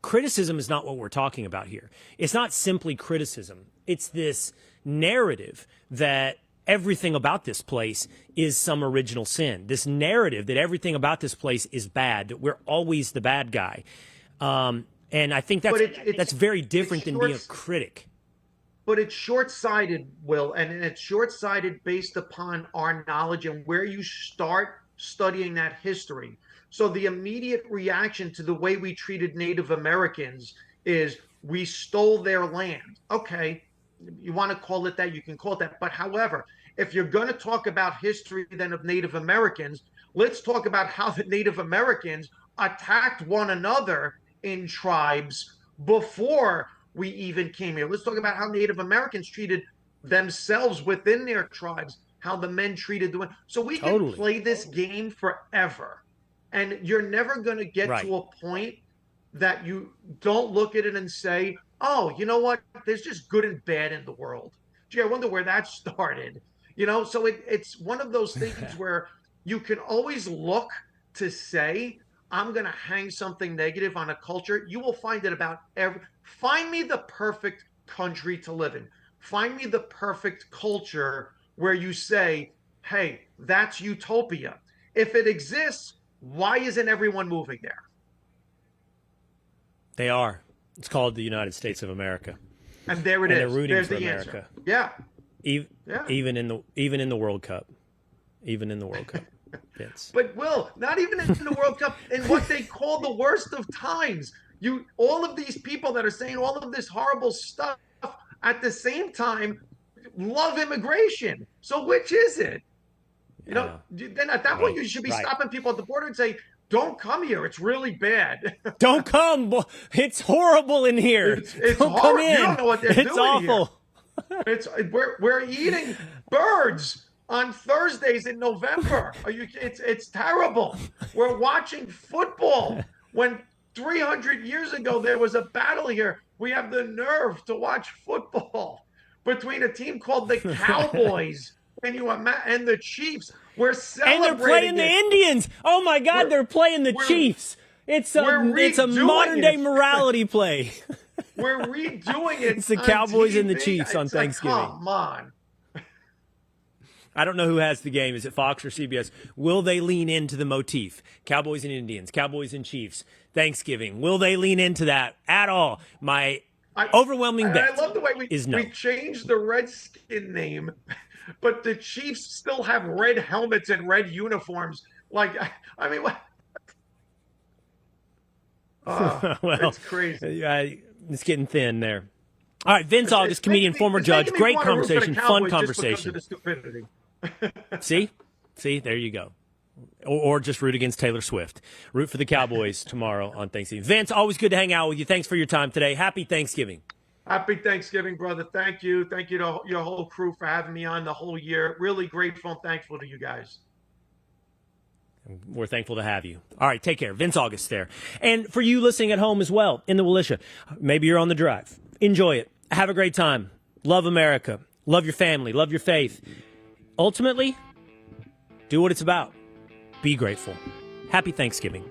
criticism is not what we're talking about here. It's not simply criticism. It's this narrative that everything about this place is some original sin. This narrative that everything about this place is bad, that we're always the bad guy. And I think that's very different than being a critic. But it's short-sighted, Will, and it's short-sighted based upon our knowledge and where you start studying that history. So the immediate reaction to the way we treated Native Americans is we stole their land. Okay, you want to call it that, you can call it that. But however, if you're going to talk about history then of Native Americans, let's talk about how the Native Americans attacked one another in tribes before we even came here. Let's talk about how Native Americans treated themselves within their tribes, how the men treated the women. So we can play this game forever. And you're never going to get to a point that you don't look at it and say, oh, you know what? There's just good and bad in the world. Gee, I wonder where that started. So it's one of those things where you can always look to say, I'm going to hang something negative on a culture. You will find it about find me the perfect country to live in. Find me the perfect culture where you say, hey, that's utopia. If it exists, Why isn't everyone moving there? They are. It's called the United States of America. And there it and is. They're rooting There's for the America. answer. Yeah. Even in the World Cup. Even in the World Cup. Vince. But Will, not even in the World Cup, in what they call the worst of times. All of these people that are saying all of this horrible stuff at the same time love immigration. So which is it? Then at that point you should be stopping people at the border and say, "Don't come here. It's really bad. Don't come. It's horrible in here. It's don't horrible. come in. You don't know what they're it's doing awful. Here. We're eating birds on Thursdays in November. It's terrible. We're watching football when 300 years ago there was a battle here. We have the nerve to watch football between a team called the Cowboys and the Chiefs. We're celebrating. And they're playing the Indians. Oh my God, they're playing the Chiefs. It's a modern day morality play. We're redoing it. It's the Cowboys and the Chiefs on Thanksgiving. Come on. I don't know who has the game. Is it Fox or CBS? Will they lean into the motif? Cowboys and Indians, Cowboys and Chiefs, Thanksgiving. Will they lean into that at all? My overwhelming bet I love the way is no. We changed the Redskin name, but the Chiefs still have red helmets and red uniforms. Like, I mean, what? Well, it's crazy. It's getting thin there. All right, Vince August, comedian, former judge. Great conversation, fun conversation. See, there you go. Or just root against Taylor Swift. Root for the Cowboys tomorrow on Thanksgiving. Vince, always good to hang out with you. Thanks for your time today. Happy Thanksgiving. Happy Thanksgiving, brother. Thank you. Thank you to your whole crew for having me on the whole year. Really grateful and thankful to you guys. We're thankful to have you. All right, take care. Vince August there. And for you listening at home as well, in the Willisha, maybe you're on the drive. Enjoy it. Have a great time. Love America. Love your family. Love your faith. Ultimately, do what it's about. Be grateful. Happy Thanksgiving.